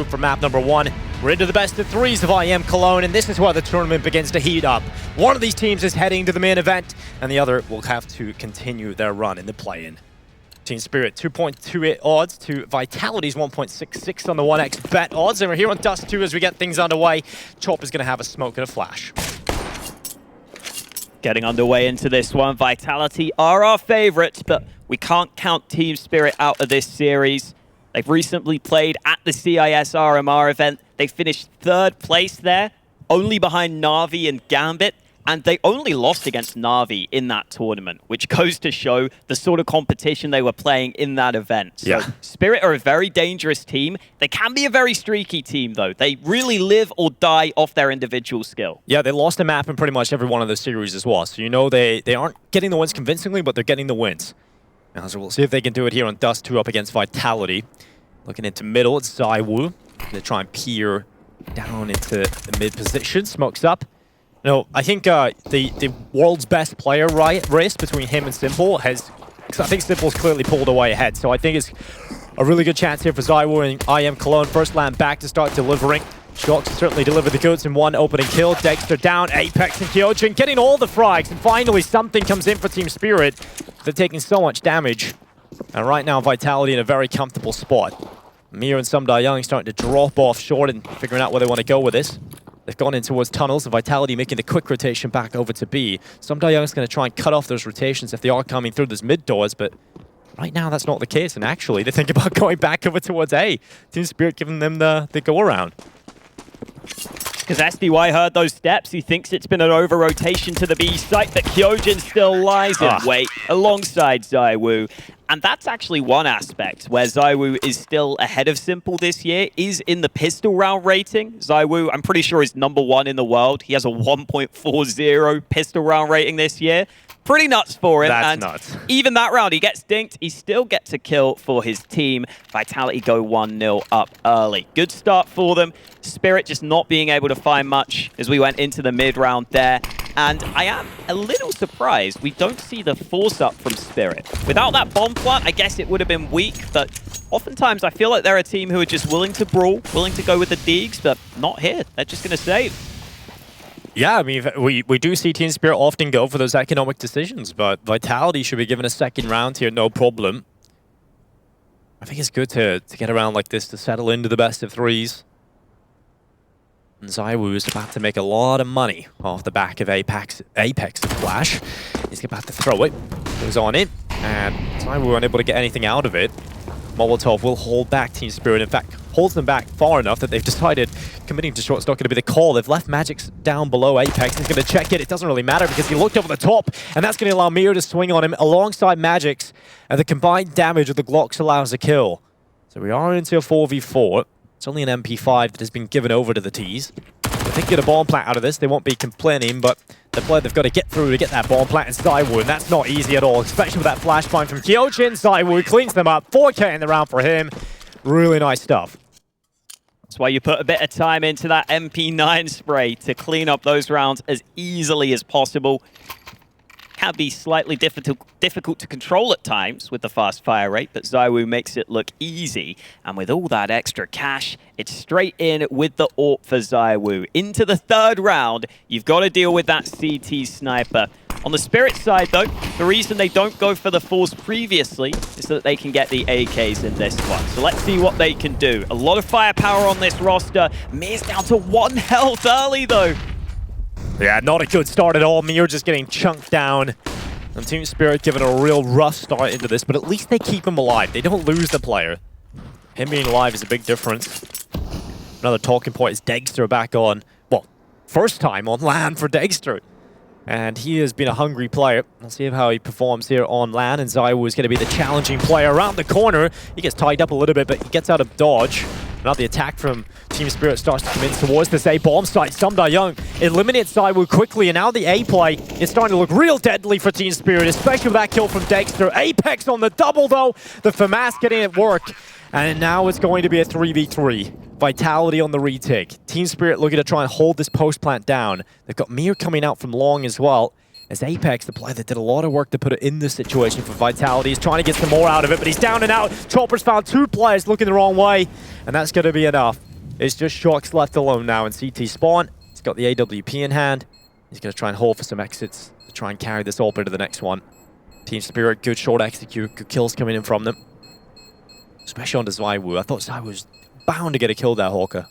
group for map number 1. We're into the best of 3s of IEM Cologne, and this is where the tournament begins to heat up. One of these teams is heading to the main event, and the other will have to continue their run in the play-in. Team Spirit 2.28 odds to Vitality's 1.66 on the 1x bet odds, and we're here on Dust2 as we get things underway. Chopper's going to have a smoke and a flash. Getting underway into this one, Vitality are our favorites, but we can't count Team Spirit out of this series. They've recently played at the CIS RMR event. They finished 3rd place there, only behind Na'Vi and Gambit, and they only lost against Na'Vi in that tournament, which goes to show the sort of competition they were playing in that event. So Spirit are a very dangerous team. They can be a very streaky team, though. They really live or die off their individual skill. Yeah, they lost a map in pretty much every one of the series as well. So you know they aren't getting the wins convincingly, but they're getting the wins. Now, so we'll see if they can do it here on Dust2 up against Vitality. Looking into middle, it's Zaiwu. They try and peer down into the mid position. Smokes up. No, I think the world's best player race between him and Simple has... I think Simple's clearly pulled away ahead, so I think it's a really good chance here for Zaiwu and IEM Cologne. First land back to start delivering. Shox certainly delivered the goods in one opening kill. Dexter down, Apex and Kyojin getting all the frags, and finally something comes in for Team Spirit. They're taking so much damage. And right now, Vitality in a very comfortable spot. Mir and Sumda-young starting to drop off short and figuring out where they want to go with this. They've gone in towards tunnels. Vitality making the quick rotation back over to B. Sumda-young's going to try and cut off those rotations if they are coming through those mid doors, but right now that's not the case. And actually, they think about going back over towards A. Team Spirit giving them the go-around. Because SDY heard those steps, he thinks it's been an over-rotation to the B site, but Kyojin still lies in wait alongside Zaiwu. And that's actually one aspect where Zaiwu is still ahead of Simple this year, is in the pistol round rating. Zaiwu, I'm pretty sure, is #1 in the world. He has a 1.40 pistol round rating this year. Pretty nuts for him. That's nuts. Even that round, he gets dinked. He still gets a kill for his team. Vitality go 1-0 up early. Good start for them. Spirit just not being able to find much as we went into the mid-round there. And I am a little surprised we don't see the force up from Spirit. Without that bomb plant, I guess it would have been weak, but oftentimes I feel like they're a team who are just willing to brawl, willing to go with the Deegs, but not here. They're just going to save. Yeah, I mean, we do see Team Spirit often go for those economic decisions, but Vitality should be given a second round here, no problem. I think it's good to get around like this, to settle into the best of 3s. And Zaiwu is about to make a lot of money off the back of Apex Flash. He's about to throw it. Goes on in, and Zaiwu unable to get anything out of it. Molotov will hold back Team Spirit. In fact, holds them back far enough that they've decided committing to short's not going to be the call. They've left Magix down below Apex. He's going to check it. It doesn't really matter because he looked over the top, and that's going to allow Mir to swing on him alongside Magix, and the combined damage of the Glocks allows a kill. So we are into a 4v4. It's only an MP5 that has been given over to the T's. If they can get a bomb plant out of this, they won't be complaining, but the player they've got to get through to get that bomb plant is Zaiwu, and that's not easy at all, especially with that flashpoint from Kyojin. Zaiwu cleans them up. 4K in the round for him. Really nice stuff. That's why you put a bit of time into that MP9 spray to clean up those rounds as easily as possible. Can be slightly difficult to control at times with the fast fire rate, but Zaiwu makes it look easy. And with all that extra cash, it's straight in with the AWP for Zaiwu. Into the 3rd round, you've got to deal with that CT sniper. On the Spirit side, though, the reason they don't go for the Force previously is so that they can get the AKs in this one. So let's see what they can do. A lot of firepower on this roster. Mir's down to 1 health early, though. Yeah, not a good start at all. Mir just getting chunked down. And Team Spirit giving a real rough start into this, but at least they keep him alive. They don't lose the player. Him being alive is a big difference. Another talking point is Dexter back on, well, first time on LAN for Dexter. And he has been a hungry player. We'll see how he performs here on LAN. And Zaiwu is going to be the challenging player around the corner. He gets tied up a little bit, but he gets out of dodge. Now the attack from Team Spirit starts to come in towards this A bomb site. Sumda-young eliminates Zaiwu quickly, and now the A play is starting to look real deadly for Team Spirit, especially with that kill from Dexter. Apex on the double, though. The FAMAS getting it work. And now it's going to be a 3v3. Vitality on the retake. Team Spirit looking to try and hold this post plant down. They've got Mir coming out from long as well. As Apex, the player that did a lot of work to put it in this situation for Vitality, is trying to get some more out of it, but he's down and out. Chopper's found 2 players looking the wrong way, and that's going to be enough. It's just Shox left alone now in CT spawn. He's got the AWP in hand. He's going to try and hold for some exits to try and carry this AWP into the next one. Team Spirit, good short execute, good kills coming in from them. Especially on the ZywOo. I thought ZywOo was bound to get a kill there, Hawker.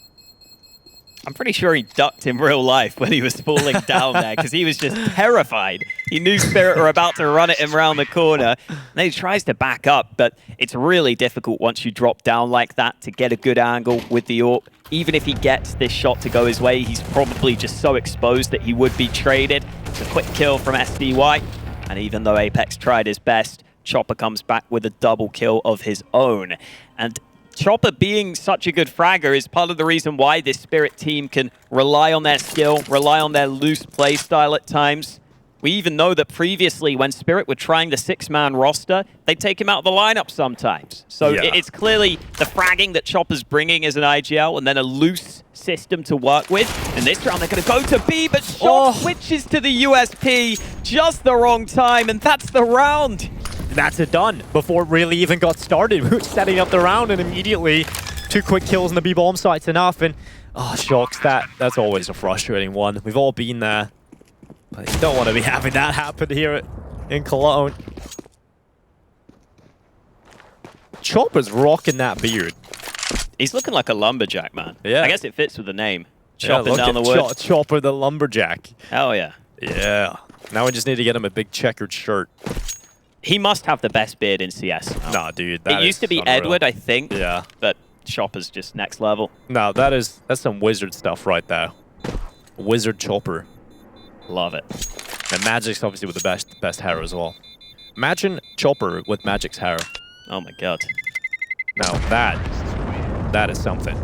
I'm pretty sure he ducked in real life when he was falling down there because he was just terrified. He knew Spirit were about to run at him around the corner. And then he tries to back up, but it's really difficult once you drop down like that to get a good angle with the AWP. Even if he gets this shot to go his way, he's probably just so exposed that he would be traded. It's a quick kill from SDY. And even though Apex tried his best, Chopper comes back with a double kill of his own. And Chopper being such a good fragger is part of the reason why this Spirit team can rely on their skill, rely on their loose play style at times. We even know that previously when Spirit were trying the 6-man roster, they'd take him out of the lineup sometimes. So it's clearly the fragging that Chopper's bringing as an IGL and then a loose system to work with. In this round, they're going to go to B, but Shock switches to the USP just the wrong time, and that's the round. That's it done before it really even got started. We were setting up the round and immediately 2 quick kills on the B-bomb site's enough. And Shox, that's always a frustrating one. We've all been there. But you don't want to be having that happen here in Cologne. Chopper's rocking that beard. He's looking like a lumberjack, man. Yeah. I guess it fits with the name. Chopping down the wood. wood. Chopper the lumberjack. Oh, yeah. Yeah. Now we just need to get him a big checkered shirt. He must have the best beard in CS. Nah, dude. It used to be unreal. Edward, I think. Yeah. But Chopper's just next level. No, that's some wizard stuff right there. Wizard Chopper. Love it. And Magic's obviously with the best hair as well. Imagine Chopper with Magic's hair. Oh my god. Now that is something.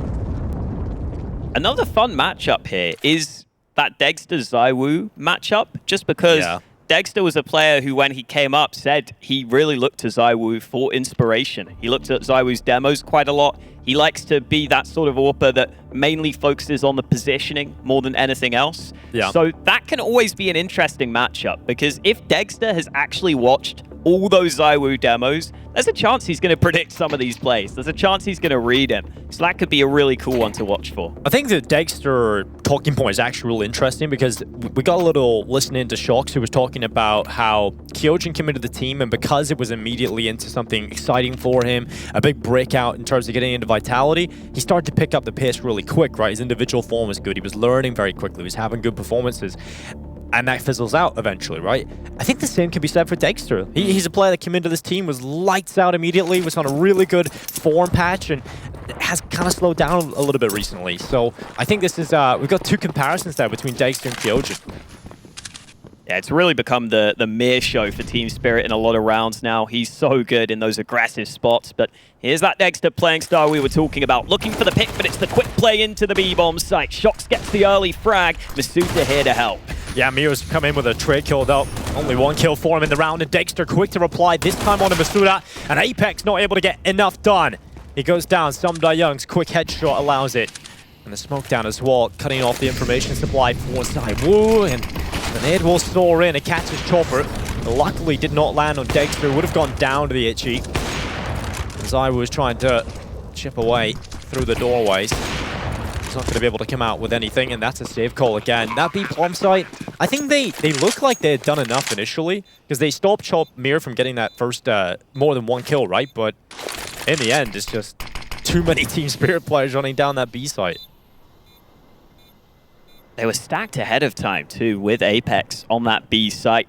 Another fun matchup here is that Degster-ZywOo matchup, just because Degster was a player who, when he came up, said he really looked to ZywOo for inspiration. He looked at ZywOo's demos quite a lot. He likes to be that sort of AWPer that mainly focuses on the positioning more than anything else. Yeah. So that can always be an interesting matchup, because if Degster has actually watched all those ZywOo demos, there's a chance he's going to predict some of these plays. There's a chance he's going to read him. So that could be a really cool one to watch for. I think the Degster talking point is actually really interesting, because we got a little listening to Shox, who was talking about how Kyojin came into the team, and because it was immediately into something exciting for him, a big breakout in terms of getting into Vitality, he started to pick up the pace really quick, right? His individual form was good. He was learning very quickly. He was having good performances. And that fizzles out eventually, right? I think the same can be said for Degster. He's a player that came into this team, was lights out immediately, was on a really good form patch, and has kind of slowed down a little bit recently. So I think this is, we've got 2 comparisons there between Degster and Kyojin. Yeah, it's really become the mere show for Team Spirit in a lot of rounds now. He's so good in those aggressive spots, but here's that Degster playing style we were talking about. Looking for the pick, but it's the quick play into the B-bomb site. Shox gets the early frag. Masuta here to help. Yeah, Mio's come in with a trade kill, though. Only 1 kill for him in the round, and Degster quick to reply, this time on to Masuda, and Apex not able to get enough done. He goes down, Sumda Young's quick headshot allows it. And the smoke down as well, cutting off the information supply for ZywOo, and the nade will soar in, it catches Chopper. Luckily did not land on Degster, would have gone down to the Itchy. ZywOo is trying to chip away through the doorways. He's not going to be able to come out with anything, and that's a save call again. That B-bomb site, I think they look like they had done enough initially, because they stopped Chop Mir from getting that first more than 1 kill, right? But in the end, it's just too many Team Spirit players running down that B site. They were stacked ahead of time, too, with Apex on that B site.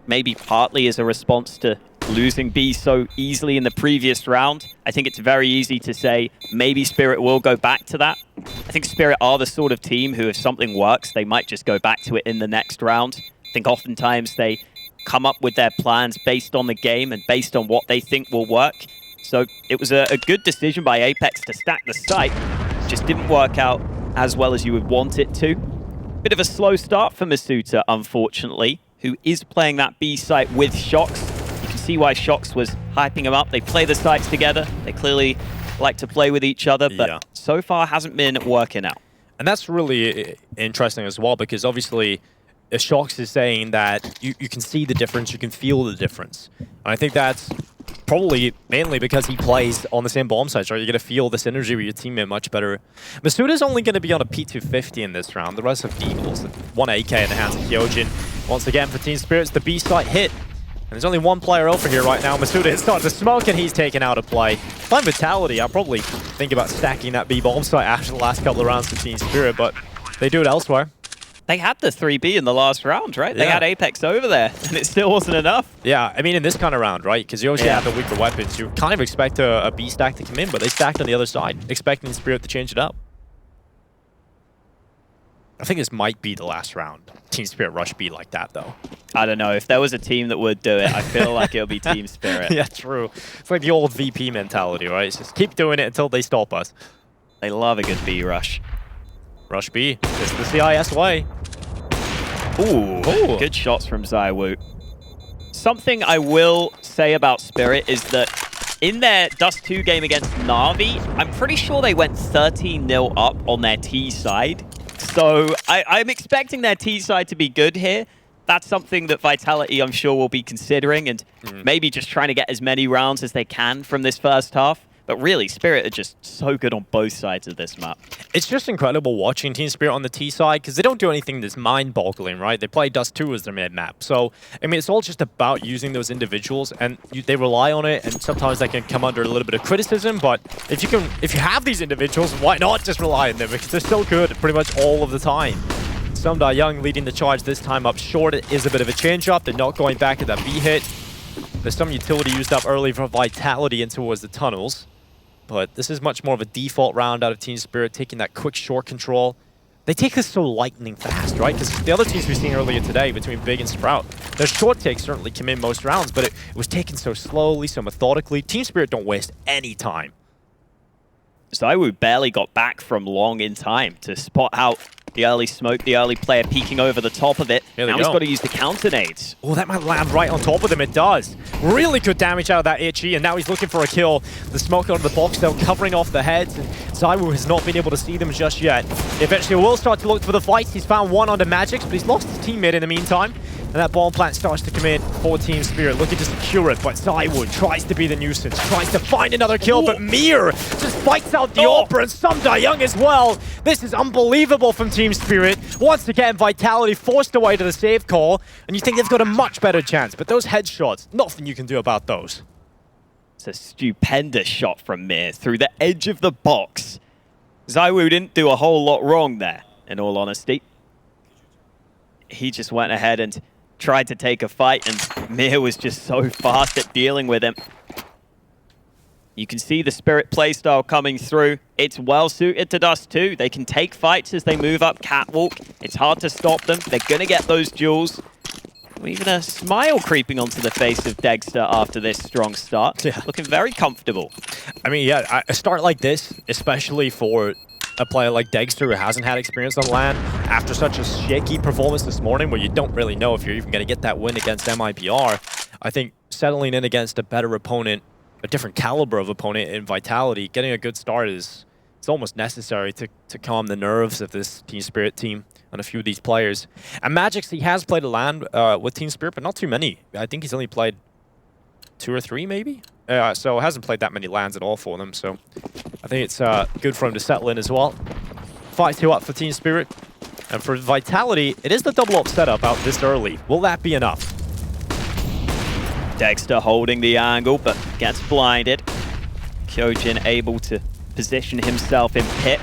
Maybe partly as a response to losing B so easily in the previous round. I think it's very easy to say maybe Spirit will go back to that. I think Spirit are the sort of team who, if something works, they might just go back to it in the next round. I think oftentimes they come up with their plans based on the game and based on what they think will work. So it was a good decision by Apex to stack the site. Just didn't work out as well as you would want it to. Bit of a slow start for Masuta, unfortunately, who is playing that B site with Shox. You can see why Shox was hyping him up. They play the sites together. They clearly like to play with each other, but so far hasn't been working out. And that's really interesting as well, because obviously Shox is saying that you can see the difference, you can feel the difference. And I think that's probably mainly because he plays on the same bomb sites, right? You're going to feel the synergy with your teammate much better. Masuda's only going to be on a P250 in this round. The rest of Deagles, 1 AK in the hands of Hyojin. Once again, for Team Spirit's the B site hit. And there's only one player over here right now. Masuda is starting to smoke, and he's taken out of play. Fine Vitality, I'll probably think about stacking that B bomb site after the last couple of rounds for Team Spirit, but they do it elsewhere. They had the 3B in the last round, right? They Yeah. had Apex over there, and it still wasn't enough. Yeah, I mean, in this kind of round, right? Because you always have the weaker weapons. You kind of expect a B stack to come in, but they stacked on the other side, expecting Spirit to change it up. I think this might be the last round. Team Spirit rush B like that, though. I don't know. If there was a team that would do it, I feel like it'll be Team Spirit. Yeah, true. It's like the old VP mentality, right? It's just keep doing it until they stop us. They love a good B rush. Rush B. It's the CIS way. Ooh, good shots from ZywOo. Something I will say about Spirit is that in their Dust2 game against Na'Vi, I'm pretty sure they went 13-0 up on their T side. So I'm expecting their T side to be good here. That's something that Vitality, I'm sure, will be considering and maybe just trying to get as many rounds as they can from this first half. But really, Spirit are just so good on both sides of this map. It's just incredible watching Team Spirit on the T side because they don't do anything that's mind-boggling, right? They play Dust2 as their mid-map. So, I mean, it's all just about using those individuals, and they rely on it, and sometimes they can come under a little bit of criticism, but if you have these individuals, why not just rely on them? Because they're so good pretty much all of the time. Sumda Young leading the charge this time up short. It is a bit of a change-up. They're not going back to that B hit. There's some utility used up early for Vitality in towards the tunnels. But this is much more of a default round out of Team Spirit, taking that quick short control. They take this so lightning fast, right? Because the other teams we've seen earlier today between Big and Sprout, their short takes certainly come in most rounds, but it was taken so slowly, so methodically. Team Spirit don't waste any time. ZywOo barely got back from long in time to spot out the early smoke, the early player peeking over the top of it. Now he's got to use the counter nades. Oh, that might land right on top of him. It does. Really good damage out of that Itchy, and now he's looking for a kill. The smoke out of the box, though, covering off the heads, and ZywOo has not been able to see them just yet. Eventually, will start to look for the fights. He's found one onto Magix, but he's lost his teammate in the meantime. And that bomb plant starts to come in for Team Spirit, looking to secure it, but ZywOo tries to be the nuisance, tries to find another kill, but Mir just fights out the Opera and Sumda Young as well. This is unbelievable from Team Spirit. Once again, Vitality forced away to the save call, and you think they've got a much better chance, but those headshots, nothing you can do about those. It's a stupendous shot from Mir through the edge of the box. ZywOo didn't do a whole lot wrong there, in all honesty. He just went ahead and tried to take a fight, and Mir was just so fast at dealing with him. You can see the Spirit playstyle coming through. It's well suited to Dust2. They can take fights as they move up catwalk. It's hard to stop them. They're going to get those duels. Even a smile creeping onto the face of Degster after this strong start. Yeah. Looking very comfortable. I mean, yeah, a start like this, especially for a player like Degster who hasn't had experience on LAN after such a shaky performance this morning where you don't really know if you're even going to get that win against MIBR. I think settling in against a better opponent, a different caliber of opponent in Vitality, getting a good start it's almost necessary to calm the nerves of this Team Spirit team and a few of these players. And Magix, he has played a LAN with Team Spirit, but not too many. I think he's only played 2 or 3 maybe? So hasn't played that many LANs at all for them, so I think it's good for him to settle in as well. 5-2 up for Team Spirit. And for Vitality, it is the double up setup out this early. Will that be enough? Degster holding the angle, but gets blinded. Hyojin able to position himself in pit.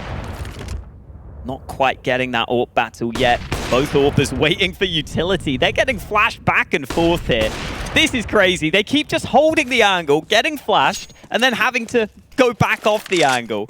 Not quite getting that AWP battle yet. Both AWPers waiting for utility. They're getting flashed back and forth here. This is crazy. They keep just holding the angle, getting flashed, and then having to go back off the angle.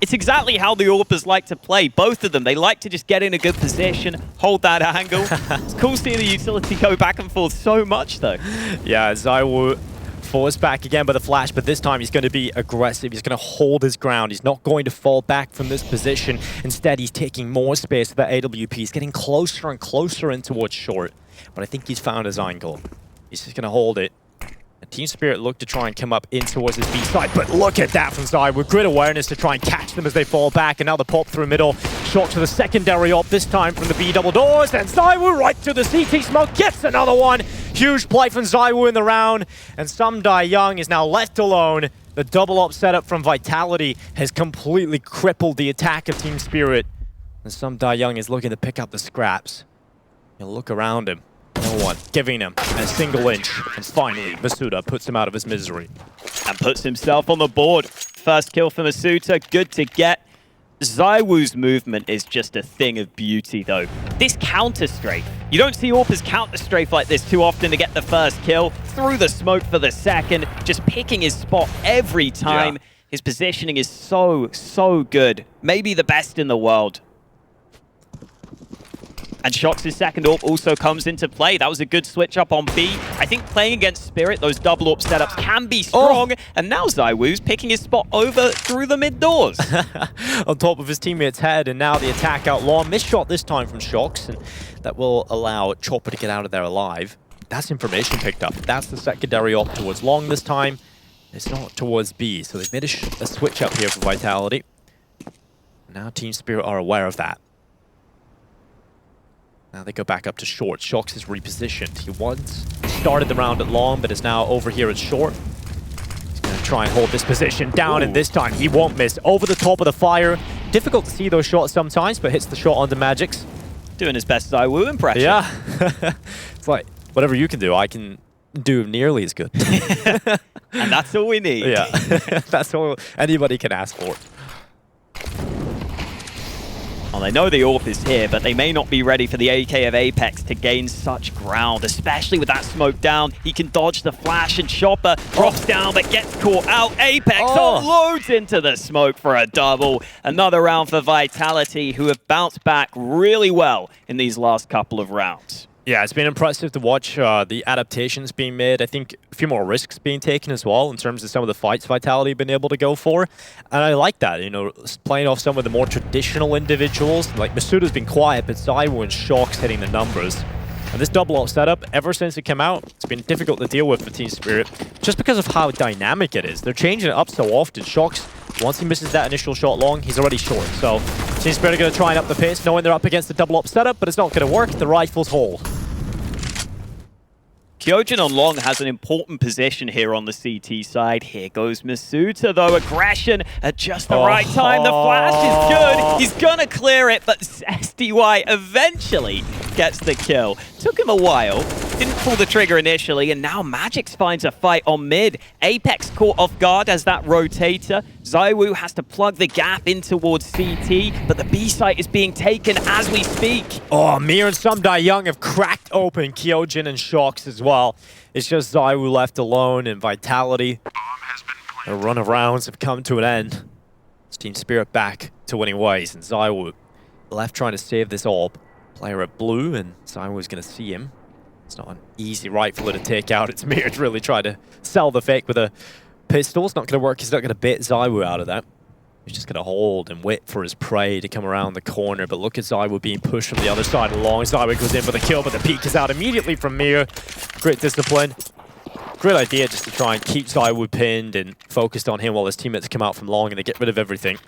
It's exactly how the AWPers like to play. Both of them, they like to just get in a good position, hold that angle. It's cool seeing the utility go back and forth so much, though. Yeah, ZywOo forced back again by the flash, but this time he's going to be aggressive. He's going to hold his ground. He's not going to fall back from this position. Instead, he's taking more space to the AWP. He's getting closer and closer in towards short. But I think he's found his angle. He's just going to hold it. And Team Spirit look to try and come up in towards his B side, but look at that from ZywOo. Grid awareness to try and catch them as they fall back, and now the pop through middle. Shot to the secondary op, this time from the B double doors, and ZywOo right to the CT smoke, gets another one. Huge play from ZywOo in the round, and Sumdai Young is now left alone. The double up setup from Vitality has completely crippled the attack of Team Spirit. And Sumdai Young is looking to pick up the scraps. He'll look around him. No one giving him a single inch. And finally, Masuda puts him out of his misery. And puts himself on the board. First kill for Masuda, good to get. ZywOo's movement is just a thing of beauty, though. This counter-strafe. You don't see AWPers counter-strafe like this too often to get the first kill. Through the smoke for the second. Just picking his spot every time. Yeah. His positioning is so good. Maybe the best in the world. And Shox' second AWP also comes into play. That was a good switch up on B. I think playing against Spirit, those double AWP setups can be strong. Oh. And now ZywOo's picking his spot over through the mid doors. On top of his teammate's head, and now the attack out long. Missed shot this time from Shox, and that will allow Chopper to get out of there alive. That's information picked up. That's the secondary AWP towards long this time. It's not towards B, so they've made a switch up here for Vitality. Now Team Spirit are aware of that. Now they go back up to short. Shox is repositioned. He once started the round at long, but is now over here at short. He's going to try and hold this position down, and this time he won't miss. Over the top of the fire. Difficult to see those shots sometimes, but hits the shot on the Magics. Doing his best ZywOo impression. Yeah. It's like, whatever you can do, I can do nearly as good. And that's all we need. Yeah. That's all anybody can ask for. Well, they know the AWP is here, but they may not be ready for the AK of Apex to gain such ground, especially with that smoke down. He can dodge the flash, and Chopper drops down but gets caught out. Apex unloads into the smoke for a double. Another round for Vitality, who have bounced back really well in these last couple of rounds. Yeah, it's been impressive to watch the adaptations being made. I think a few more risks being taken as well in terms of some of the fights Vitality have been able to go for. And I like that, you know, playing off some of the more traditional individuals. Like Masuda's been quiet, but ZywOo and Shox hitting the numbers. And this double up setup, ever since it came out, it's been difficult to deal with for Team Spirit, just because of how dynamic it is. They're changing it up so often. Shox, once he misses that initial shot long, he's already short. So Team Spirit are going to try and up the pace, knowing they're up against the double up setup, but it's not going to work. The rifle's whole. Kyojin on long has an important position here on the CT side. Here goes Masuda, though. Aggression at just the right time. The flash is good. He's going to clear it, but SDY eventually gets the kill. Took him a while. Didn't pull the trigger initially, and now Magix finds a fight on mid. Apex caught off guard as that rotator. ZywOo has to plug the gap in towards CT, but the B site is being taken as we speak. Oh, Mir and Sumdai Young have cracked open Kyojin and Shox as well. It's just ZywOo left alone, and Vitality. The run of rounds have come to an end. It's Team Spirit back to winning ways, and ZywOo left trying to save this AWP. Player at blue, and ZywOo's going to see him. It's not an easy rifle to take out. It's Mir to really try to sell the fake with a pistol. It's not going to work. He's not going to bait ZywOo out of that. He's just going to hold and wait for his prey to come around the corner. But look at ZywOo being pushed from the other side along. ZywOo goes in for the kill, but the peek is out immediately from Mir. Great discipline. Great idea just to try and keep ZywOo pinned and focused on him while his teammates come out from long and they get rid of everything.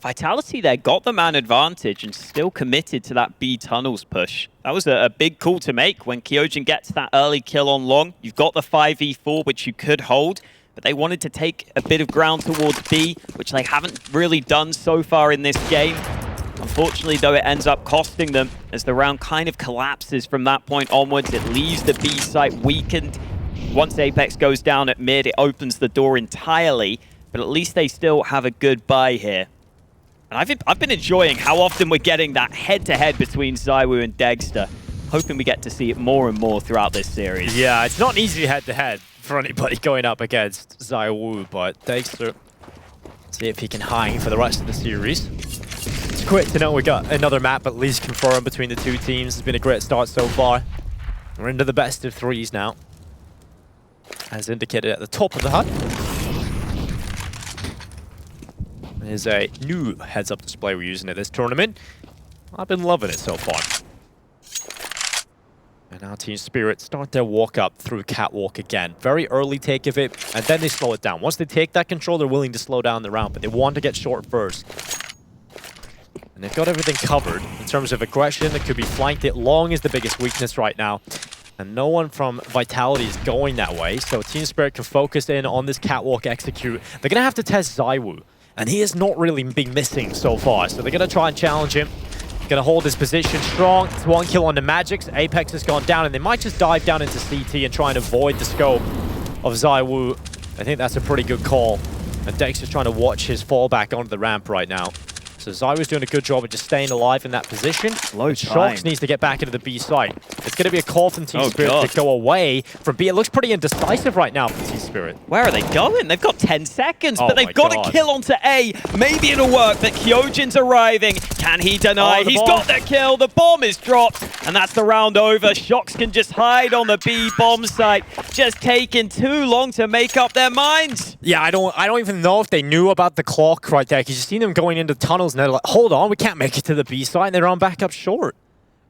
Vitality there got the man advantage and still committed to that B tunnels push. That was a big call to make when Kyojin gets that early kill on long. You've got the 5v4, which you could hold, but they wanted to take a bit of ground towards B, which they haven't really done so far in this game. Unfortunately, though, it ends up costing them as the round kind of collapses from that point onwards. It leaves the B site weakened. Once Apex goes down at mid, it opens the door entirely, but at least they still have a good buy here. And I've been enjoying how often we're getting that head-to-head between ZywOo and Degster. Hoping we get to see it more and more throughout this series. Yeah, it's not easy head-to-head for anybody going up against ZywOo, but Degster, see if he can hang for the rest of the series. It's great to know we got another map at least confirmed between the two teams. It's been a great start so far. We're into the best of threes now, as indicated at the top of the HUD. There's a new heads-up display we're using at this tournament. I've been loving it so far. And now Team Spirit start their walk up through Catwalk again. Very early take of it, and then they slow it down. Once they take that control, they're willing to slow down the round, but they want to get short first. And they've got everything covered in terms of aggression. That could be flanked. It long is the biggest weakness right now. And no one from Vitality is going that way. So Team Spirit can focus in on this catwalk execute. They're going to have to test ZywOo. And he has not really been missing so far. So they're going to try and challenge him. Going to hold his position strong. It's 1 kill on the Magics. Apex has gone down. And they might just dive down into CT and try and avoid the scope of ZywOo. I think that's a pretty good call. And Dex is trying to watch his fallback onto the ramp right now. So ZywOo's doing a good job of just staying alive in that position. Shox needs to get back into the B site. It's going to be a call from Team Spirit to go away from B. It looks pretty indecisive right now for Team Spirit. Where are they going? They've got 10 seconds, but they've got to kill onto A. Maybe it'll work, but Kyojin's arriving. Can he deny? He's got the kill. The bomb is dropped, and that's the round over. Shox can just hide on the B bomb site. Just taking too long to make up their minds. Yeah, I don't even know if they knew about the clock right there, because you seen them going into tunnels, and they're like, hold on, we can't make it to the B side, and they run back up short.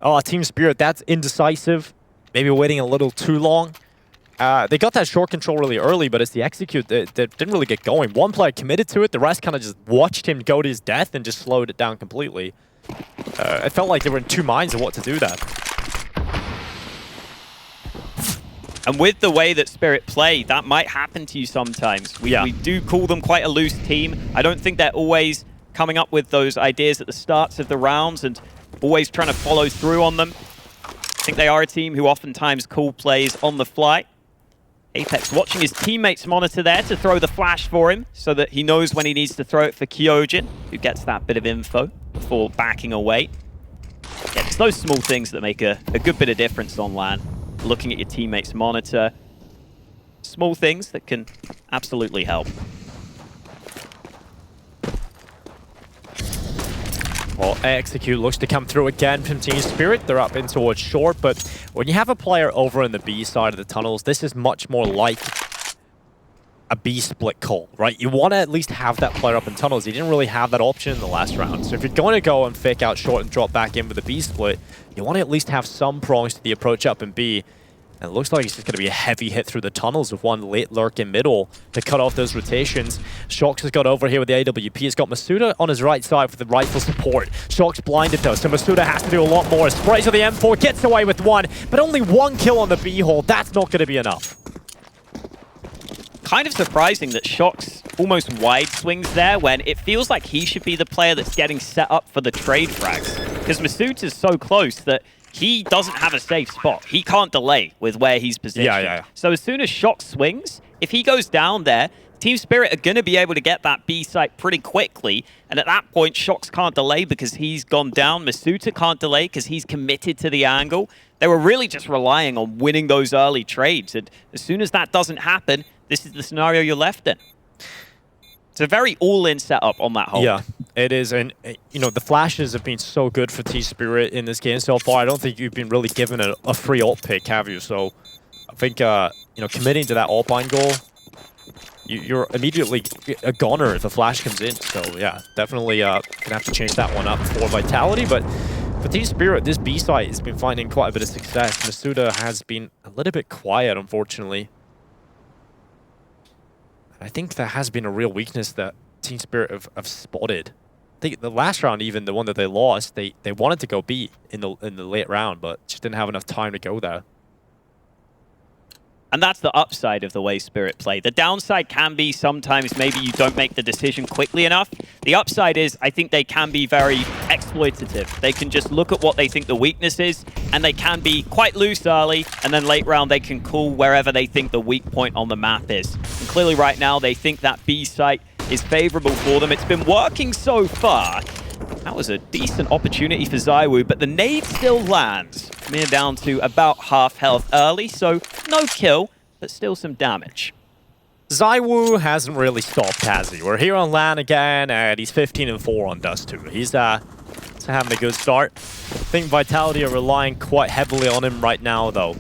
Oh, Team Spirit, that's indecisive. Maybe waiting a little too long. They got that short control really early, but it's the execute that didn't really get going. One player committed to it, the rest kind of just watched him go to his death and just slowed it down completely. It felt like they were in two minds of what to do there. And with the way that Spirit play, that might happen to you sometimes. We do call them quite a loose team. I don't think they're always coming up with those ideas at the starts of the rounds and always trying to follow through on them. I think they are a team who oftentimes call plays on the fly. Apex watching his teammates monitor there to throw the flash for him so that he knows when he needs to throw it for Kyojin, who gets that bit of info before backing away. Yeah, it's those small things that make a good bit of difference on LAN. Looking at your teammates monitor. Small things that can absolutely help. Well, execute looks to come through again from Team Spirit. They're up in towards short, but when you have a player over on the B side of the tunnels, this is much more like a B split call, right? You want to at least have that player up in tunnels. You didn't really have that option in the last round. So if you're going to go and fake out short and drop back in with a B split, you want to at least have some prongs to the approach up in B. And it looks like it's just going to be a heavy hit through the tunnels with one late lurk in middle to cut off those rotations. Shox has got over here with the AWP. He's got Masuda on his right side for the rifle support. Shox blinded though, so Masuda has to do a lot more. Sprays with the M4, gets away with one, but only one kill on the B hole. That's not going to be enough. Kind of surprising that Shox almost wide swings there when it feels like he should be the player that's getting set up for the trade frags. Because Masuda's so close that he doesn't have a safe spot. He can't delay with where he's positioned. So as soon as Shox swings, if he goes down there, Team Spirit are going to be able to get that B site pretty quickly. And at that point, Shox can't delay because he's gone down. Masuda can't delay because he's committed to the angle. They were really just relying on winning those early trades. And as soon as that doesn't happen, this is the scenario you're left in. It's a very all-in setup on that hole. Yeah, it is. And, you know, the flashes have been so good for Team Spirit in this game so far. I don't think you've been really given a free ult pick, have you? So I think, you know, committing to that ult-bind goal, you're immediately a goner if a flash comes in. So, yeah, definitely going to have to change that one up for Vitality. But for Team Spirit, this B site has been finding quite a bit of success. Masuda has been a little bit quiet, unfortunately. I think that has been a real weakness that Team Spirit have spotted. I think the last round, even the one that they lost, they wanted to go B in the late round, but just didn't have enough time to go there. And that's the upside of the way Spirit play. The downside can be sometimes maybe you don't make the decision quickly enough. The upside is I think they can be very exploitative. They can just look at what they think the weakness is, and they can be quite loose early, and then late round they can call wherever they think the weak point on the map is. And clearly right now they think that B site is favorable for them. It's been working so far. That was a decent opportunity for ZywOo, but the nade still lands. Mere down to about half health early, so no kill, but still some damage. ZywOo hasn't really stopped, has he? We're here on LAN again, and he's 15-4 on Dust2. He's having a good start. I think Vitality are relying quite heavily on him right now, though.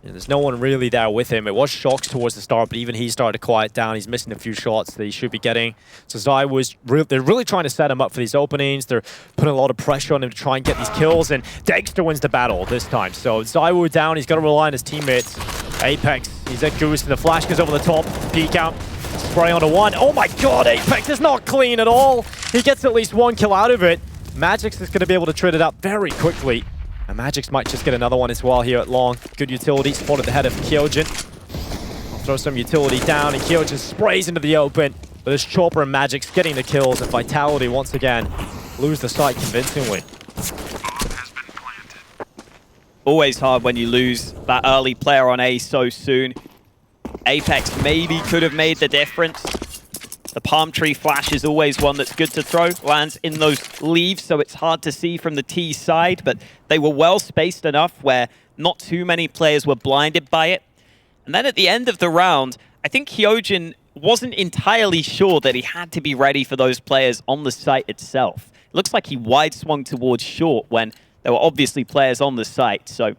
There's no one really there with him. It was Shox towards the start, but even he started to quiet down. He's missing a few shots that he should be getting. So they're really trying to set him up for these openings. They're putting a lot of pressure on him to try and get these kills, and Dexter wins the battle this time. So ZywOo down. He's got to rely on his teammates. Apex, he's at Goose, and the flash goes over the top. Peek out. Spray onto one. Oh my god, Apex is not clean at all. He gets at least one kill out of it. Magix is going to be able to trade it up very quickly. And Magix might just get another one as well here at long. Good utility, spotted the head of Kyojin. I'll throw some utility down, and Kyojin sprays into the open. But it's Chopper and Magix getting the kills, and Vitality once again lose the site convincingly. Always hard when you lose that early player on A so soon. Apex maybe could have made the difference. The palm tree flash is always one that's good to throw. Lands in those leaves, so it's hard to see from the T side, but they were well spaced enough where not too many players were blinded by it. And then at the end of the round, I think Kyojin wasn't entirely sure that he had to be ready for those players on the site itself. It looks like he wide swung towards short when there were obviously players on the site, so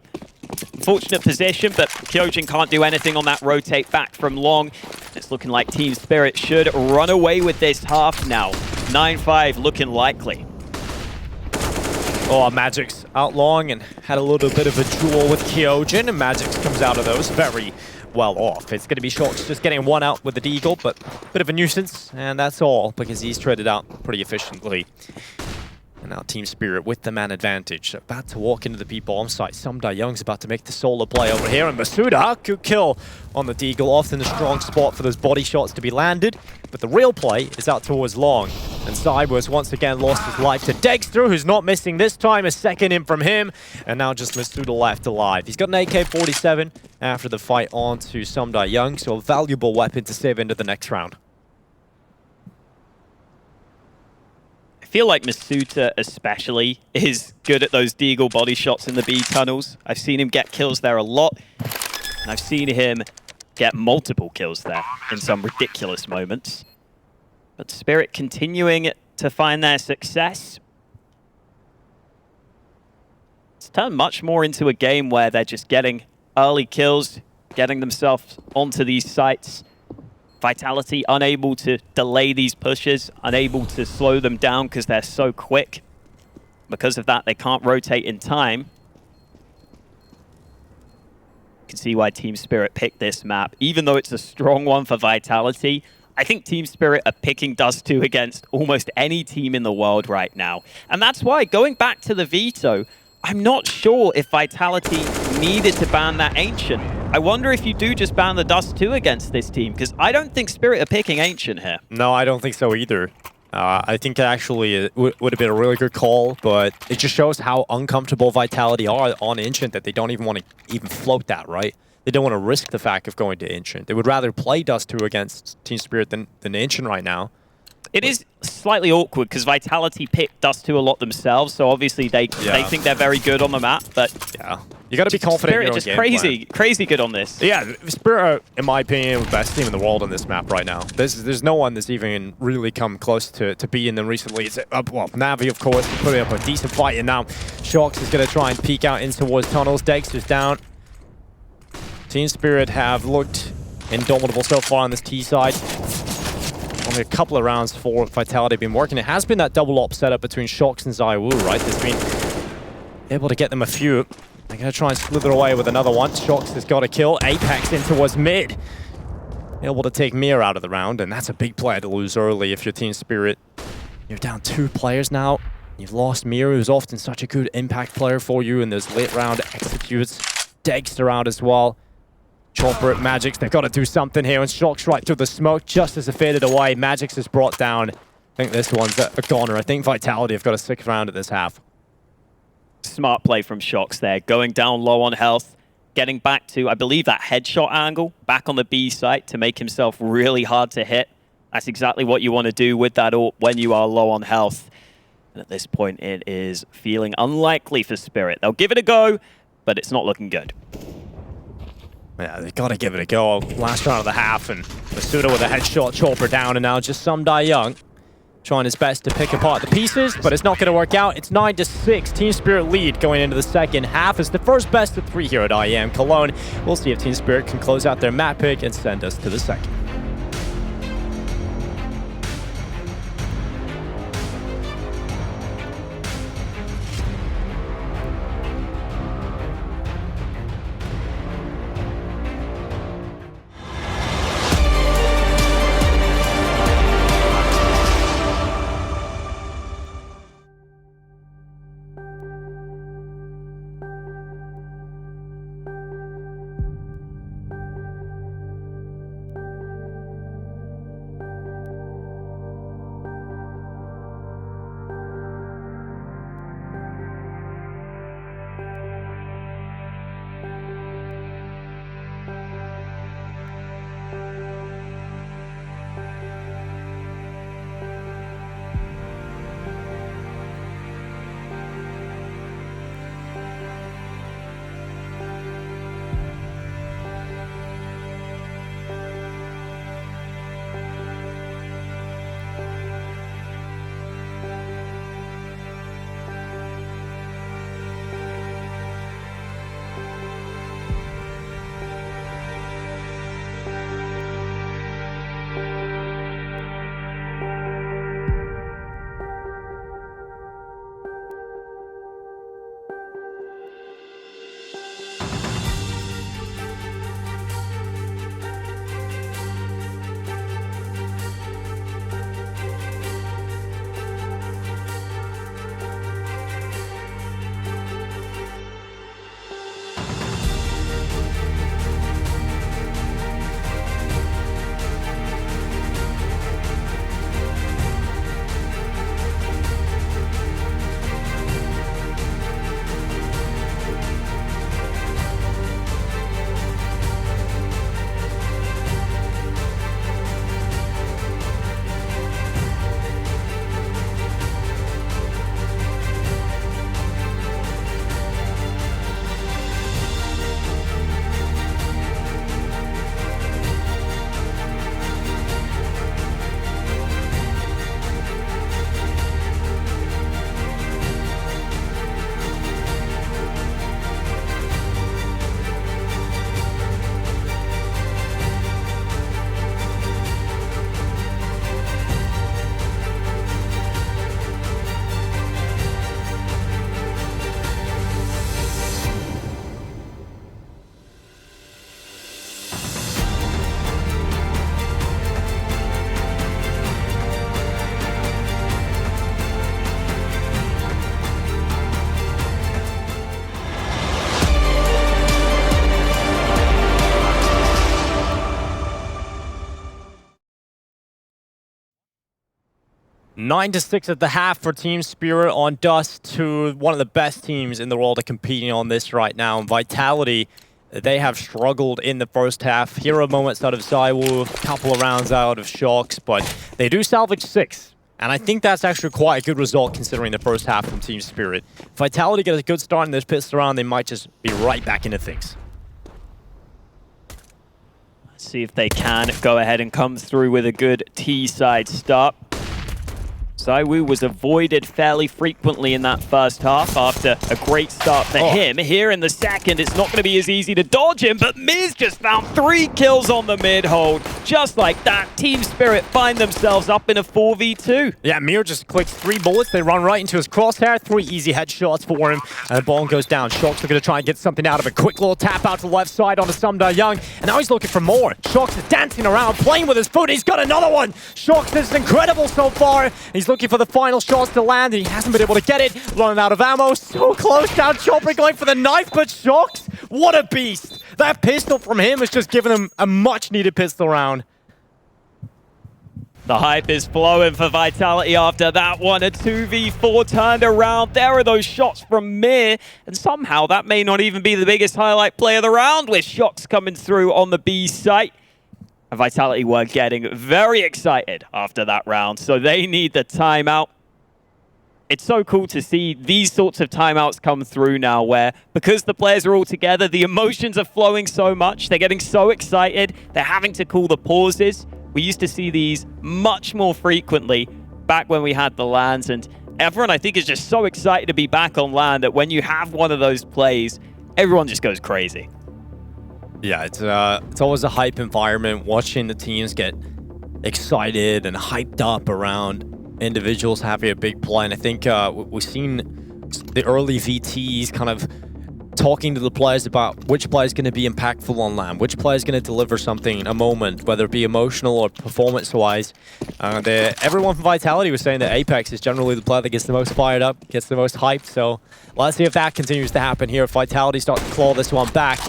unfortunate position, but Kyojin can't do anything on that rotate back from long. It's looking like Team Spirit should run away with this half now. 9-5 looking likely. Oh, Magix out long and had a little bit of a duel with Kyojin, and Magix comes out of those very well off. It's going to be Shocks just getting one out with the Deagle, but a bit of a nuisance, and that's all because he's traded out pretty efficiently. And now Team Spirit with the man advantage. About to walk into the B-bomb site. Sumda Young's about to make the solo play over here. And Masuda, good kill on the Deagle. Often a strong spot for those body shots to be landed. But the real play is out towards long. And Cybers once again lost his life to Dexter, who's not missing this time. A second in from him. And now just Masuda left alive. He's got an AK-47 after the fight on to Sumda Young. So a valuable weapon to save into the next round. I feel like Masuda especially is good at those Deagle body shots in the B tunnels. I've seen him get kills there a lot, and I've seen him get multiple kills there in some ridiculous moments. But Spirit continuing to find their success. It's turned much more into a game where they're just getting early kills, getting themselves onto these sites. Vitality unable to delay these pushes, unable to slow them down because they're so quick. Because of that, they can't rotate in time. You can see why Team Spirit picked this map. Even though it's a strong one for Vitality, I think Team Spirit are picking Dust2 against almost any team in the world right now. And that's why, going back to the veto, I'm not sure if Vitality needed to ban that Ancient. I wonder if you do just ban the Dust2 against this team, because I don't think Spirit are picking Ancient here. No, I don't think so either. I think actually it would have been a really good call, but it just shows how uncomfortable Vitality are on Ancient that they don't even want to even float that, right? They don't want to risk the fact of going to Ancient. They would rather play Dust2 against Team Spirit than Ancient right now. It is slightly awkward because Vitality picked Dust2 a lot themselves, so obviously they think they're very good on the map, but yeah, you got to be confident in your own just crazy good on this. Yeah, Spirit are, in my opinion, the best team in the world on this map right now. There's no one that's even really come close to beating them recently. It's well, Navi, of course, putting up a decent fight, and now Shocks is going to try and peek out in towards tunnels. Dexter's down. Team Spirit have looked indomitable so far on this T side. Only a couple of rounds for Vitality been working. It has been that double op setup between Shocks and Zaiwu, right? That's been able to get them a few. They're going to try and slither away with another one. Shocks has got a kill. Apex in towards mid. Able to take Mir out of the round, and that's a big player to lose early if you're Team Spirit. You're down 2 players now. You've lost Mir, who's often such a good impact player for you in those late round executes. Dexter out as well. Chopper at Magix, they've got to do something here, and Shocks right through the smoke just as it faded away. Magix is brought down. I think this one's a goner. I think Vitality have got a 6th round at this half. Smart play from Shocks there, going down low on health, getting back to, I believe, that headshot angle, back on the B site to make himself really hard to hit. That's exactly what you want to do with that AWP when you are low on health. And at this point, it is feeling unlikely for Spirit. They'll give it a go, but it's not looking good. Yeah, they've got to give it a go. Last round of the half, and Masuda with a headshot, Chopper down, and now just Sumda Young trying his best to pick apart the pieces, but it's not going to work out. It's 9-6. Team Spirit lead going into the second half. It's the first best of 3 here at IEM Cologne. We'll see if Team Spirit can close out their map pick and send us to the second. 9-6 at the half for Team Spirit on Dust2, one of the best teams in the world are competing on this right now. And Vitality, they have struggled in the first half. Hero moments out of Zaiwu, a couple of rounds out of Shocks, but they do salvage 6. And I think that's actually quite a good result considering the first half from Team Spirit. Vitality get a good start in this pistol round, they might just be right back into things. Let's see if they can go ahead and come through with a good T-side start. Zaiwu was avoided fairly frequently in that first half after a great start for him. Here in the second, it's not going to be as easy to dodge him, but Miz just found 3 kills on the mid-hold. Just like that, Team Spirit find themselves up in a 4v2. Yeah, Mir just clicks 3 bullets. They run right into his crosshair. 3 easy headshots for him. And the ball goes down. Shocks are going to try and get something out of it. Quick little tap out to the left side onto Sumda Young. And now he's looking for more. Shocks is dancing around, playing with his foot. He's got another one. Shocks, this is incredible so far. He's looking for the final shots to land, and he hasn't been able to get it. Running out of ammo. So close down. Chopper going for the knife, but Shocks, what a beast. That pistol from him has just given him a much-needed pistol round. The hype is flowing for Vitality after that one. A 2v4 turned around. There are those shots from Mir. And somehow that may not even be the biggest highlight play of the round with Shocks coming through on the B site. And Vitality were getting very excited after that round. So they need the timeout. It's so cool to see these sorts of timeouts come through now where, because the players are all together, the emotions are flowing so much. They're getting so excited. They're having to call the pauses. We used to see these much more frequently back when we had the LANs, and everyone, I think, is just so excited to be back on LAN that when you have one of those plays, everyone just goes crazy. Yeah, it's always a hype environment, watching the teams get excited and hyped up around individuals having a big play. And I think we've seen the early VTs kind of talking to the players about which player is going to be impactful on LAN, which player is going to deliver something, a moment, whether it be emotional or performance-wise. Everyone from Vitality was saying that Apex is generally the player that gets the most fired up, gets the most hyped. So let's see if that continues to happen here. If Vitality start to claw this one back,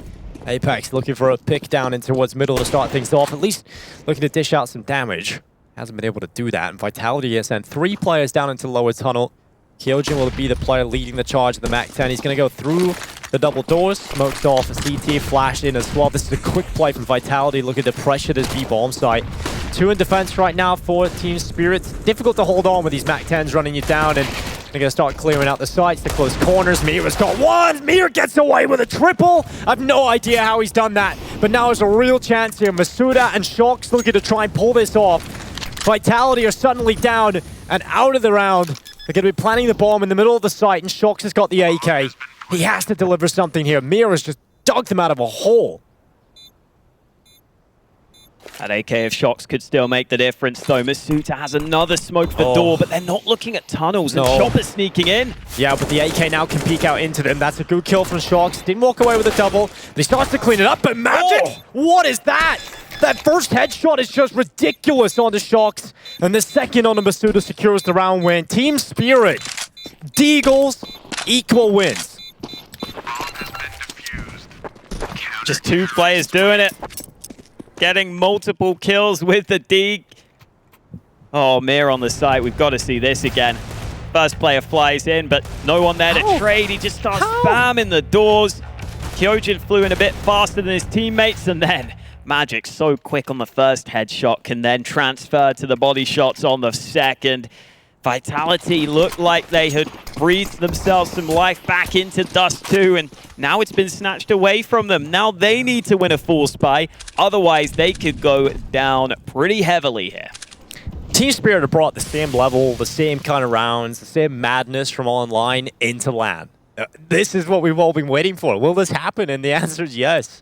Apex looking for a pick down in towards middle to start things off, at least looking to dish out some damage. Hasn't been able to do that, and Vitality has sent 3 players down into the lower tunnel. Kyojin will be the player leading the charge of the MAC-10. He's going to go through the double doors, smoked off a CT, flashed in as well. This is a quick play from Vitality. Look at the pressure this B-bomb site. 2 in defense right now for Team Spirit. Difficult to hold on with these MAC-10s running you down, and they're going to start clearing out the sites, the close corners. Mir's got 1! Mir gets away with a triple! I have no idea how he's done that, but now there's a real chance here. Masuda and Shocks looking to try and pull this off. Vitality are suddenly down and out of the round. They're going to be planting the bomb in the middle of the site, and Shocks has got the AK. He has to deliver something here. Mir has just dug them out of a hole. That AK of Shocks could still make the difference, though. Masuta has another smoke for door, but they're not looking at tunnels, and Chopper's sneaking in. Yeah, but the AK now can peek out into them. That's a good kill from Shocks. Didn't walk away with a double, but he starts to clean it up, but Magic! What is that? That first headshot is just ridiculous on the Shocks, and the second on the Masuda secures the round win. Team Spirit, Deagles, equal wins. Just 2 players doing it. Getting multiple kills with the Deag. Oh, Mir on the site. We've got to see this again. First player flies in, but no one there to trade. He just starts spamming the doors. Kyojin flew in a bit faster than his teammates, and then Magic, so quick on the first headshot, can then transfer to the body shots on the second. Vitality looked like they had breathed themselves some life back into Dust2, and now it's been snatched away from them. Now they need to win a full spy, otherwise they could go down pretty heavily here. Team Spirit have brought the same level, the same kind of rounds, the same madness from online into LAN. This is what we've all been waiting for. Will this happen? And the answer is yes.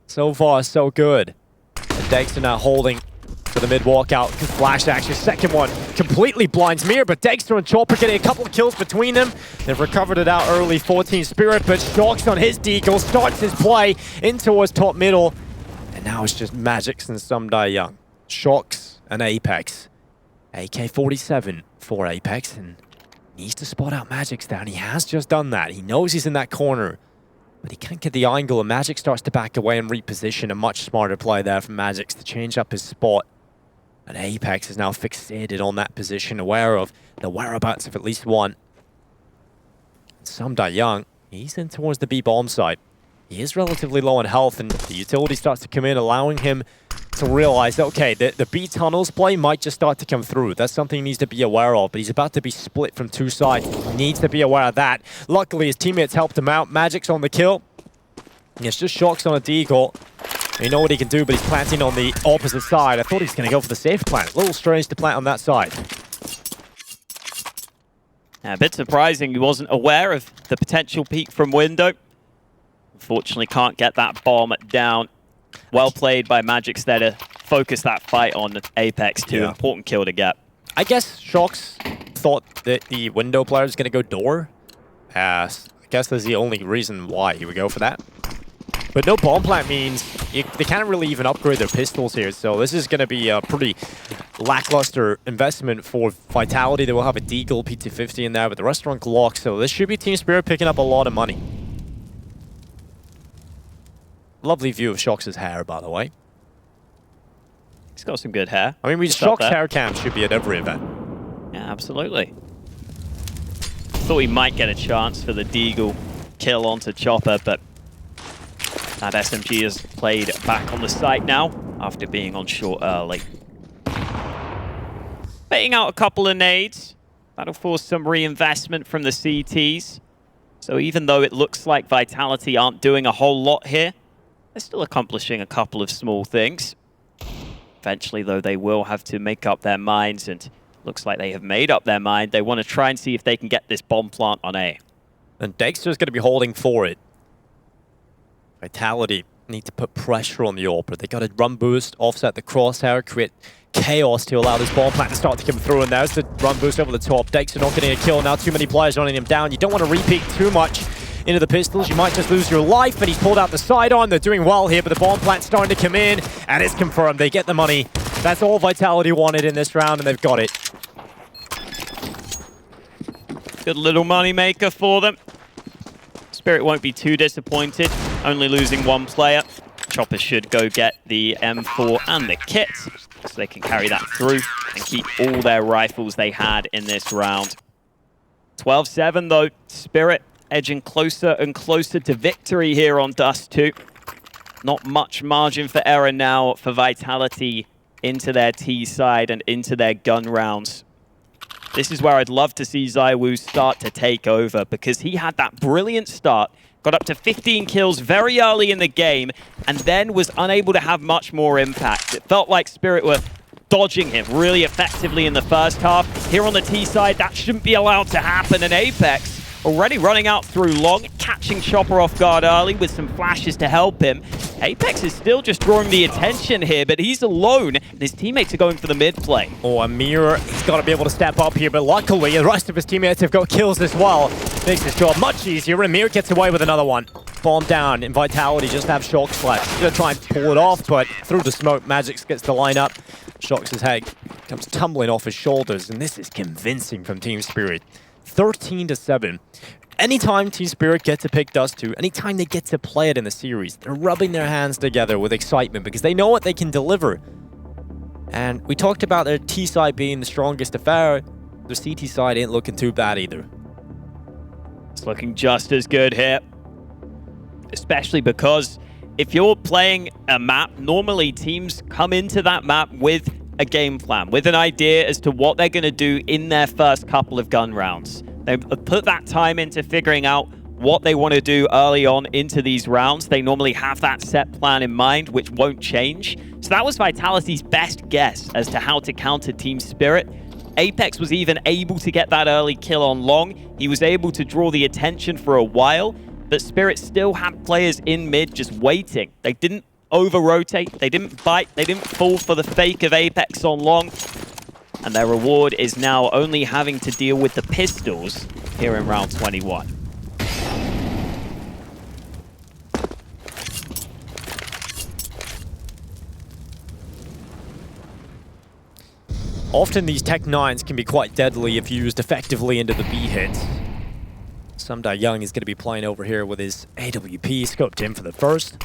So far, so good. And Dexter now holding for the mid walkout. Flash actually, second one completely blinds Mir, but Dexter and Chopper getting a couple of kills between them. They've recovered it out early, 14 Spirit, but Shocks on his deagle starts his play in towards top middle. And now it's just Magix and Sumda Young. Shocks and Apex. AK-47 for Apex, and needs to spot out Magix down. He has just done that. He knows he's in that corner, but he can't get the angle, and Magix starts to back away and reposition. A much smarter play there from Magix to change up his spot. And Apex is now fixated on that position, aware of the whereabouts of at least one. Samda Young, he's in towards the B bomb site. He is relatively low on health, and the utility starts to come in, allowing him to realize that, okay, the B tunnels play might just start to come through. That's something he needs to be aware of, but he's about to be split from two sides. He needs to be aware of that. Luckily, his teammates helped him out. Magic's on the kill. It's just Shox on a deagle. You know what he can do, but he's planting on the opposite side. I thought he was going to go for the safe plant. A little strange to plant on that side. Yeah, a bit surprising he wasn't aware of the potential peek from window. Unfortunately, can't get that bomb down. Well played by Magic there to focus that fight on Apex too. Yeah. Important kill to get. I guess Shox thought that the window player was going to go door. I guess that's the only reason why he would go for that. But no bomb plant means they can't really even upgrade their pistols here, so this is going to be a pretty lackluster investment for Vitality. They will have a Deagle PT50 in there, but the rest are on Glock, so this should be Team Spirit picking up a lot of money. Lovely view of Shox's hair, by the way. He's got some good hair. I mean, Shox's hair cam should be at every event. Yeah, absolutely. Thought he might get a chance for the Deagle kill onto Chopper, but that SMG has played back on the site now after being on short early. Baiting out a couple of nades. That'll force some reinvestment from the CTs. So even though it looks like Vitality aren't doing a whole lot here, they're still accomplishing a couple of small things. Eventually, though, they will have to make up their minds, and looks like they have made up their mind. They want to try and see if they can get this bomb plant on A. And Dexter's going to be holding for it. Vitality need to put pressure on the AWP. They got a run boost, offset the crosshair, create chaos to allow this bomb plant to start to come through. And there's the run boost over the top. Dexter not getting a kill. Now too many players running him down. You don't want to repeat too much into the pistols. You might just lose your life. And he's pulled out the sidearm. They're doing well here, but the bomb plant's starting to come in. And it's confirmed. They get the money. That's all Vitality wanted in this round, and they've got it. Good little money maker for them. Spirit won't be too disappointed, only losing one player. Chopper should go get the M4 and the kit, so they can carry that through and keep all their rifles they had in this round. 12-7 though, Spirit edging closer and closer to victory here on Dust2. Not much margin for error now for Vitality into their T side and into their gun rounds. This is where I'd love to see ZywOo start to take over, because he had that brilliant start, got up to 15 kills very early in the game, and then was unable to have much more impact. It felt like Spirit were dodging him really effectively in the first half. Here on the T side, that shouldn't be allowed to happen, and Apex already running out through long, catching Chopper off guard early with some flashes to help him. Apex is still just drawing the attention here, but he's alone, and his teammates are going for the mid play. Oh, Amir, he's got to be able to step up here, but luckily the rest of his teammates have got kills as well. Makes his job much easier. Amir gets away with another one. Bomb down, and Vitality just have Shox left. He's going to try and pull it off, but through the smoke, Magic gets the line up. Shox's head comes tumbling off his shoulders, and this is convincing from Team Spirit. 13-7. Anytime Team Spirit get to pick Dust2, anytime they get to play it in the series, they're rubbing their hands together with excitement because they know what they can deliver. And we talked about their T side being the strongest affair. The CT side ain't looking too bad either. It's looking just as good here. Especially because if you're playing a map, normally teams come into that map with a game plan, with an idea as to what they're going to do in their first couple of gun rounds. They put that time into figuring out what they want to do early on into these rounds. They normally have that set plan in mind, which won't change. So that was Vitality's best guess as to how to counter Team Spirit. Apex was even able to get that early kill on long. He was able to draw the attention for a while, but Spirit still had players in mid just waiting. They didn't over-rotate, they didn't bite, they didn't fall for the fake of Apex on long. And their reward is now only having to deal with the pistols here in round 21. Often these Tech 9s can be quite deadly if used effectively into the B hits. Samda Young is going to be playing over here with his AWP, scoped in for the first.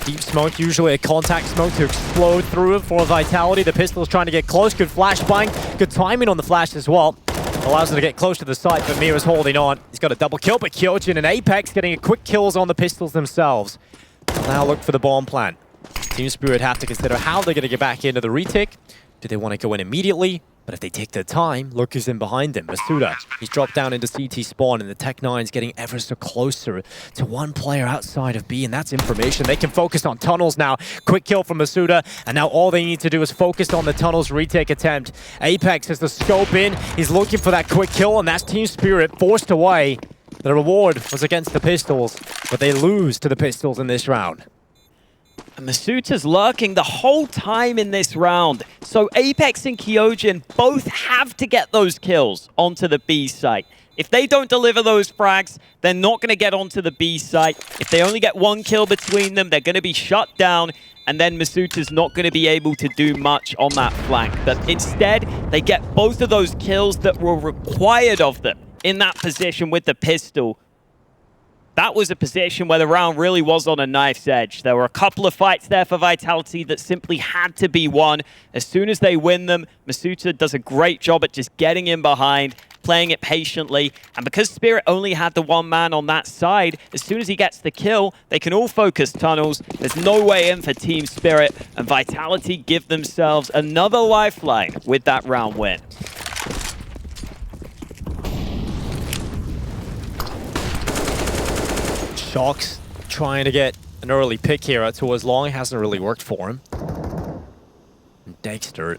Deep smoke, usually a contact smoke to explode through it for Vitality. The pistol's trying to get close. Good flashbang. Good timing on the flash as well. Allows him to get close to the site, but Mira's holding on. He's got a double kill, but Kyojin and Apex getting a quick kills on the pistols themselves. Now look for the bomb plant. Team Spirit have to consider how they're going to get back into the retake. Do they want to go in immediately? But if they take their time, look who's in behind them. Masuda, he's dropped down into CT spawn, and the Tech-9's getting ever so closer to one player outside of B, and that's information. They can focus on tunnels now. Quick kill from Masuda, and now all they need to do is focus on the tunnels retake attempt. Apex has the scope in. He's looking for that quick kill, and that's Team Spirit forced away. The reward was against the pistols, but they lose to the pistols in this round. And Masuta's lurking the whole time in this round. So Apex and Kyojin both have to get those kills onto the B site. If they don't deliver those frags, they're not going to get onto the B site. If they only get one kill between them, they're going to be shut down. And then Masuta's not going to be able to do much on that flank. But instead, they get both of those kills that were required of them in that position with the pistol. That was a position where the round really was on a knife's edge. There were a couple of fights there for Vitality that simply had to be won. As soon as they win them, Masuda does a great job at just getting in behind, playing it patiently. And because Spirit only had the one man on that side, as soon as he gets the kill, they can all focus tunnels. There's no way in for Team Spirit, and Vitality give themselves another lifeline with that round win. Shox trying to get an early pick here out towards long. It hasn't really worked for him. And Dexter,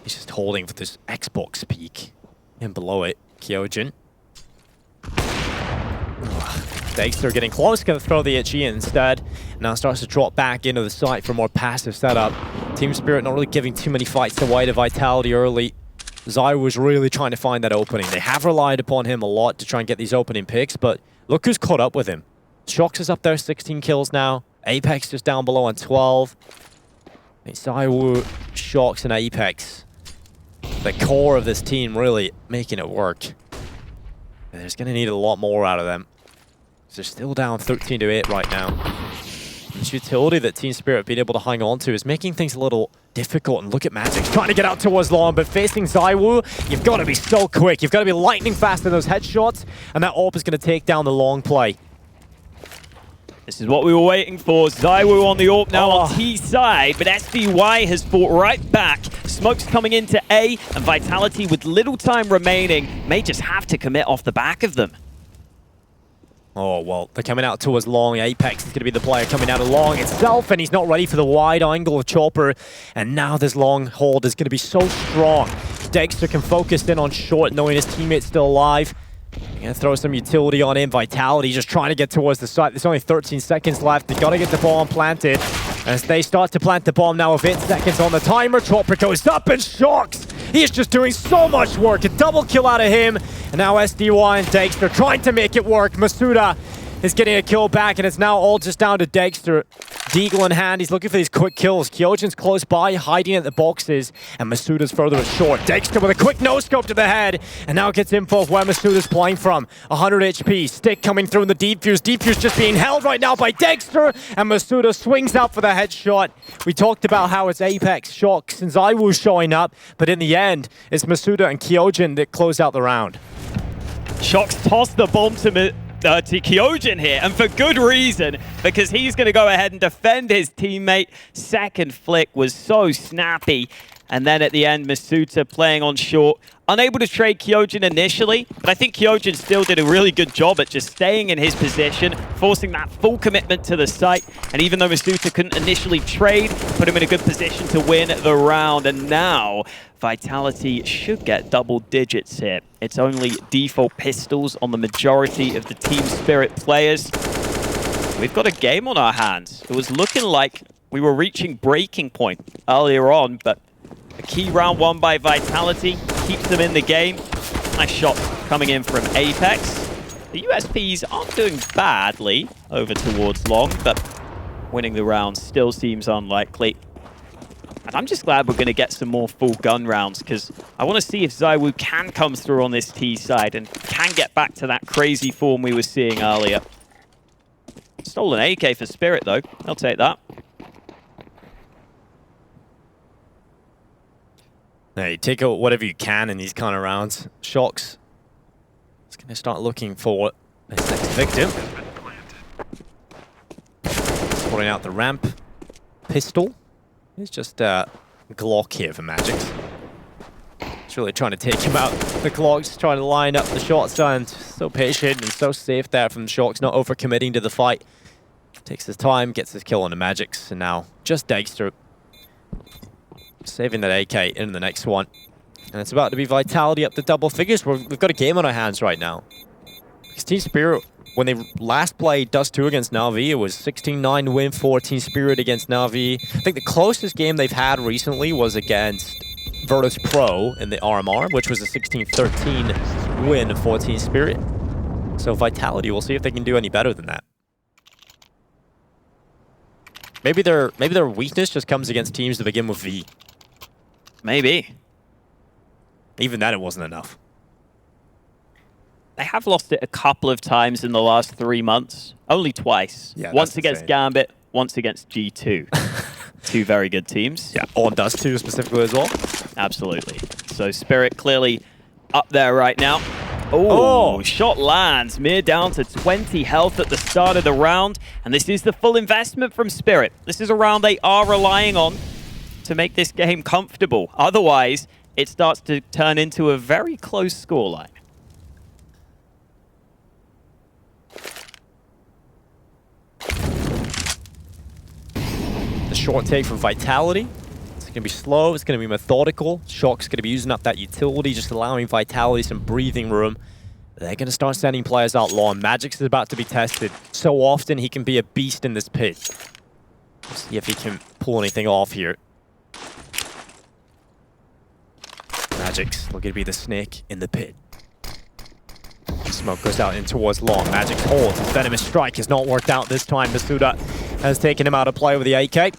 he's just holding for this Xbox peak. And below it, Kyojin. Dexter getting close, gonna throw the HE instead. Now starts to drop back into the site for a more passive setup. Team Spirit not really giving too many fights away to Vitality early. Zai was really trying to find that opening. They have relied upon him a lot to try and get these opening picks, but look who's caught up with him. Shox is up there, 16 kills now. Apex just down below on 12. It's Zaiwu, Shox, and Apex. The core of this team really making it work. And there's going to need a lot more out of them. They're still down 13-8 right now. This utility that Team Spirit have been able to hang on to is making things a little difficult. And look at Magix trying to get out towards long, but facing Zaiwu, you've got to be so quick. You've got to be lightning fast in those headshots, and that AWP is going to take down the long play. This is what we were waiting for. Zaiwu on the AWP now on T side, but SBY has fought right back. Smoke's coming into A, and Vitality with little time remaining may just have to commit off the back of them. Oh, well, they're coming out towards long. Apex is going to be the player coming out of long itself, and he's not ready for the wide angle of Chopper. And now this long hold is going to be so strong. Dexter can focus in on short, knowing his teammate's still alive. They're going to throw some utility on him. Vitality just trying to get towards the site. There's only 13 seconds left. They've got to get the bomb planted. As they start to plant the bomb now with 8 seconds on the timer, Chopper goes up and shocks. He is just doing so much work. A double kill out of him. And now SDY and Dexter trying to make it work. Masuda is getting a kill back, and it's now all just down to Dexter. Deagle in hand, he's looking for these quick kills. Kyojin's close by, hiding at the boxes, and Masuda's further short. Dexter with a quick no-scope to the head, and now gets info of where Masuda's playing from. 100 HP, stick coming through in the defuse. Defuse just being held right now by Dexter, and Masuda swings out for the headshot. We talked about how it's Apex, Shox, and Zaiwu showing up, but in the end, it's Masuda and Kyojin that close out the round. Shox tossed the bomb to Kyojin here, and for good reason, because he's going to go ahead and defend his teammate. Second flick was so snappy, and then at the end, Masuda playing on short. Unable to trade Kyojin initially, but I think Kyojin still did a really good job at just staying in his position, forcing that full commitment to the site, and even though Masuda couldn't initially trade, put him in a good position to win the round, and now Vitality should get double digits here. It's only default pistols on the majority of the Team Spirit players. We've got a game on our hands. It was looking like we were reaching breaking point earlier on, but a key round won by Vitality keeps them in the game. Nice shot coming in from Apex. The USPs aren't doing badly over towards long, but winning the round still seems unlikely. And I'm just glad we're going to get some more full gun rounds, because I want to see if Zaiwu can come through on this T side and can get back to that crazy form we were seeing earlier. Stolen AK for Spirit, though. I'll take that. Hey, take out whatever you can in these kind of rounds. Shox is going to start looking for his next victim. Pulling out the ramp pistol. It's just a Glock here for Magix. It's really trying to take him out. The Glock's trying to line up the shots, and so patient and so safe there from Shox, not overcommitting to the fight. Takes his time, gets his kill on the Magix, and now just Dagster saving that AK in the next one. And it's about to be Vitality up to double figures. We've got a game on our hands right now. Because Team Spirit, when they last played Dust2 against Na'Vi, it was 16-9 win for Team Spirit against Na'Vi. I think the closest game they've had recently was against Virtus Pro in the RMR, which was a 16-13 win for Team Spirit. So Vitality, we'll see if they can do any better than that. Maybe their weakness just comes against teams that begin with V. Maybe. Even then, it wasn't enough. They have lost it a couple of times in the last 3 months. Only twice. Yeah, once against Gambit, once against G2. Two very good teams. Yeah, on Dust2 specifically as well. Absolutely. So Spirit clearly up there right now. Oh, shot lands. Mir down to 20 health at the start of the round. And this is the full investment from Spirit. This is a round they are relying on to make this game comfortable. Otherwise, it starts to turn into a very close scoreline. The short take from Vitality. It's going to be slow, it's going to be methodical. Shock's going to be using up that utility, just allowing Vitality some breathing room. They're going to start sending players out long. Magix is about to be tested. So often he can be a beast in this pit. Let's see if he can pull anything off here. Magix looking to be the snake in the pit. Smoke goes out in towards long. Magix holds. His venomous strike has not worked out this time. Masuda has taken him out of play with the AK.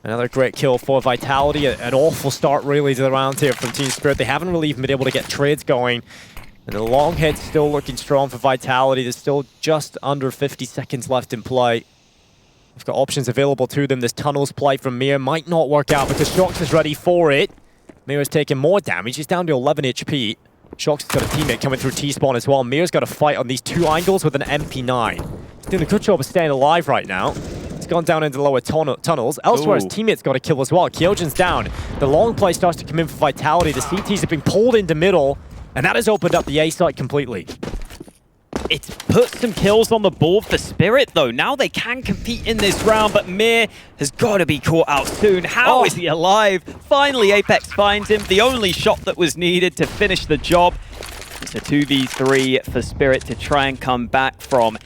Another great kill for Vitality. An awful start really to the round here from Team Spirit. They haven't really even been able to get trades going. And the long hit still looking strong for Vitality. There's still just under 50 seconds left in play. They've got options available to them. This tunnels play from Mir might not work out because Shox is ready for it. Mir is taking more damage. He's down to 11 HP. Shox has got a teammate coming through T-spawn as well. Mir's got to fight on these two angles with an MP9. He's doing a good job of staying alive right now. He's gone down into lower tunnels. Elsewhere, his teammate's got a kill as well. Kyojin's down. The long play starts to come in for Vitality. The CTs have been pulled into middle, and that has opened up the A site completely. It's put some kills on the board for Spirit, though. Now they can compete in this round, but Mir has got to be caught out soon. How is he alive? Finally, Apex finds him. The only shot that was needed to finish the job. It's a 2v3 for Spirit to try and come back from.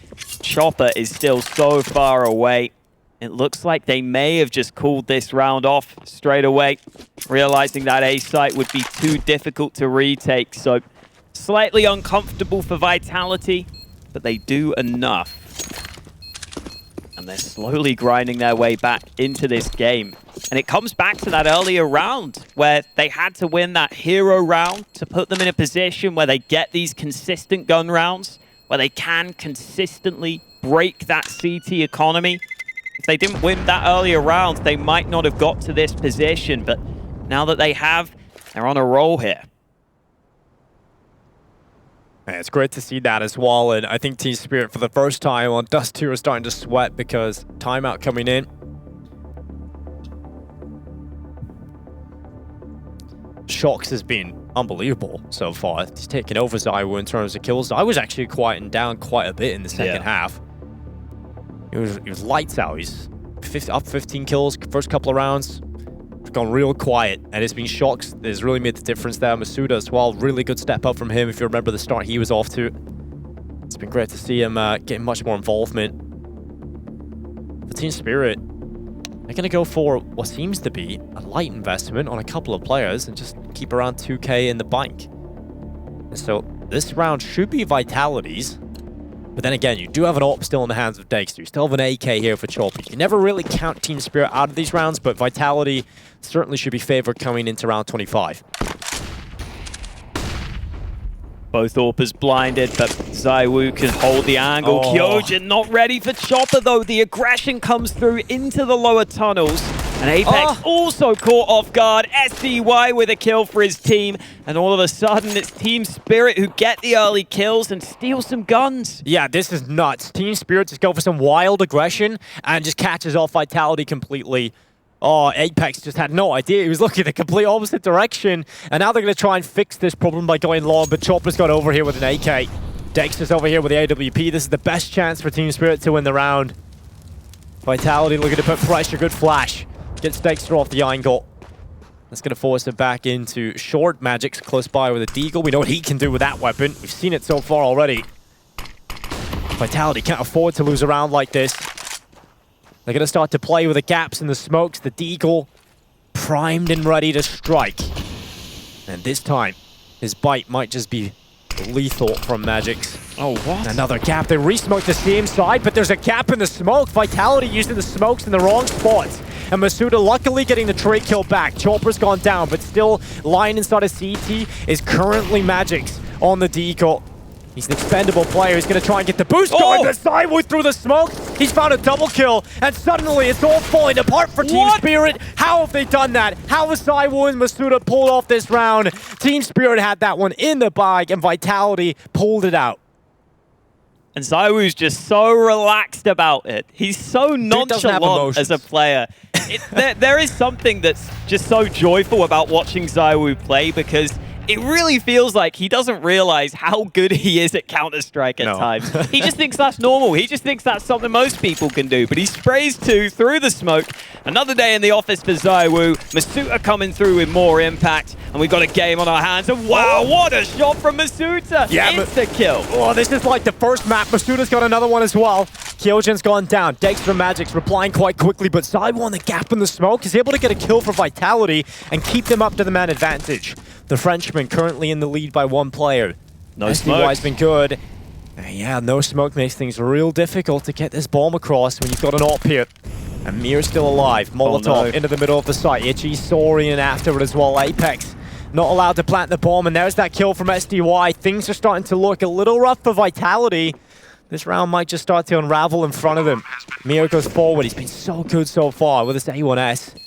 Chopper is still so far away. It looks like they may have just called this round off straight away, realizing that A site would be too difficult to retake. So slightly uncomfortable for Vitality, but they do enough. And they're slowly grinding their way back into this game. And it comes back to that earlier round where they had to win that hero round to put them in a position where they get these consistent gun rounds, where they can consistently break that CT economy. If they didn't win that earlier round, they might not have got to this position. But now that they have, they're on a roll here. Yeah, it's great to see that as well, and I think Team Spirit for the first time on Dust2 are starting to sweat because timeout coming in. Shox has been unbelievable so far. He's taken over ZywOo in terms of kills. I was actually quieting down quite a bit in the second half. He was lights out. He's up 15 kills first couple of rounds. Gone real quiet, and it's been Shox that has really made the difference there. Masuda as well, really good step up from him if you remember the start he was off to. It's been great to see him getting much more involvement. For Team Spirit, they're going to go for what seems to be a light investment on a couple of players and just keep around 2k in the bank. And so this round should be Vitality's. But then again, you do have an AWP still in the hands of Dagster. You still have an AK here for Chopper. You can never really count Team Spirit out of these rounds, but Vitality certainly should be favored coming into round 25. Both AWPers blinded, but ZywOo can hold the angle. Oh. Kyojin not ready for Chopper, though. The aggression comes through into the lower tunnels. And Apex also caught off guard. SDY with a kill for his team. And all of a sudden, it's Team Spirit who get the early kills and steal some guns. Yeah, this is nuts. Team Spirit just go for some wild aggression and just catches off Vitality completely. Oh, Apex just had no idea. He was looking the complete opposite direction. And now they're going to try and fix this problem by going long, but Chopper's got over here with an AK. Dexter's over here with the AWP. This is the best chance for Team Spirit to win the round. Vitality looking to put pressure. Good flash. Gets Dexter off the angle. That's going to force him back into short. Magic's close by with a deagle. We know what he can do with that weapon. We've seen it so far already. Vitality can't afford to lose a round like this. They're going to start to play with the gaps in the smokes. The deagle primed and ready to strike. And this time, his bite might just be lethal from Magic's. Oh, what? Another gap. They re-smoked the same side, but there's a gap in the smoke. Vitality using the smokes in the wrong spots. And Masuda luckily getting the trade kill back. Chopper's gone down, but still lying inside of CT is currently Magic's on the deagle. He's an expendable player. He's going to try and get the boost going. But ZywOo through the smoke. He's found a double kill. And suddenly it's all falling apart for Team Spirit. How have they done that? How has ZywOo and Masuda pulled off this round? Team Spirit had that one in the bag, and Vitality pulled it out. And ZywOo's just so relaxed about it. He's so nonchalant as a player. There is something that's just so joyful about watching ZywOo play, because it really feels like he doesn't realize how good he is at Counter-Strike at times. He just thinks that's normal. He just thinks that's something most people can do. But he sprays two through the smoke. Another day in the office for ZywOo. Masuda coming through with more impact. And we've got a game on our hands. And wow, what a shot from Masuda. Yeah, Insta-kill. Oh, this is like the first map. Masuda's got another one as well. Kyojin's gone down. Dexter Magic's replying quite quickly, but ZywOo on the gap in the smoke is able to get a kill for Vitality and keep them up to the man advantage. The Frenchman currently in the lead by one player. No smoke. SDY's been good. Yeah, no smoke makes things real difficult to get this bomb across when you've got an AWP here. And Mir's still alive. Molotov into the middle of the site. Itchy soaring after it as well. Apex not allowed to plant the bomb, and there's that kill from SDY. Things are starting to look a little rough for Vitality. This round might just start to unravel in front of him. Mir goes forward. He's been so good so far with his A1S.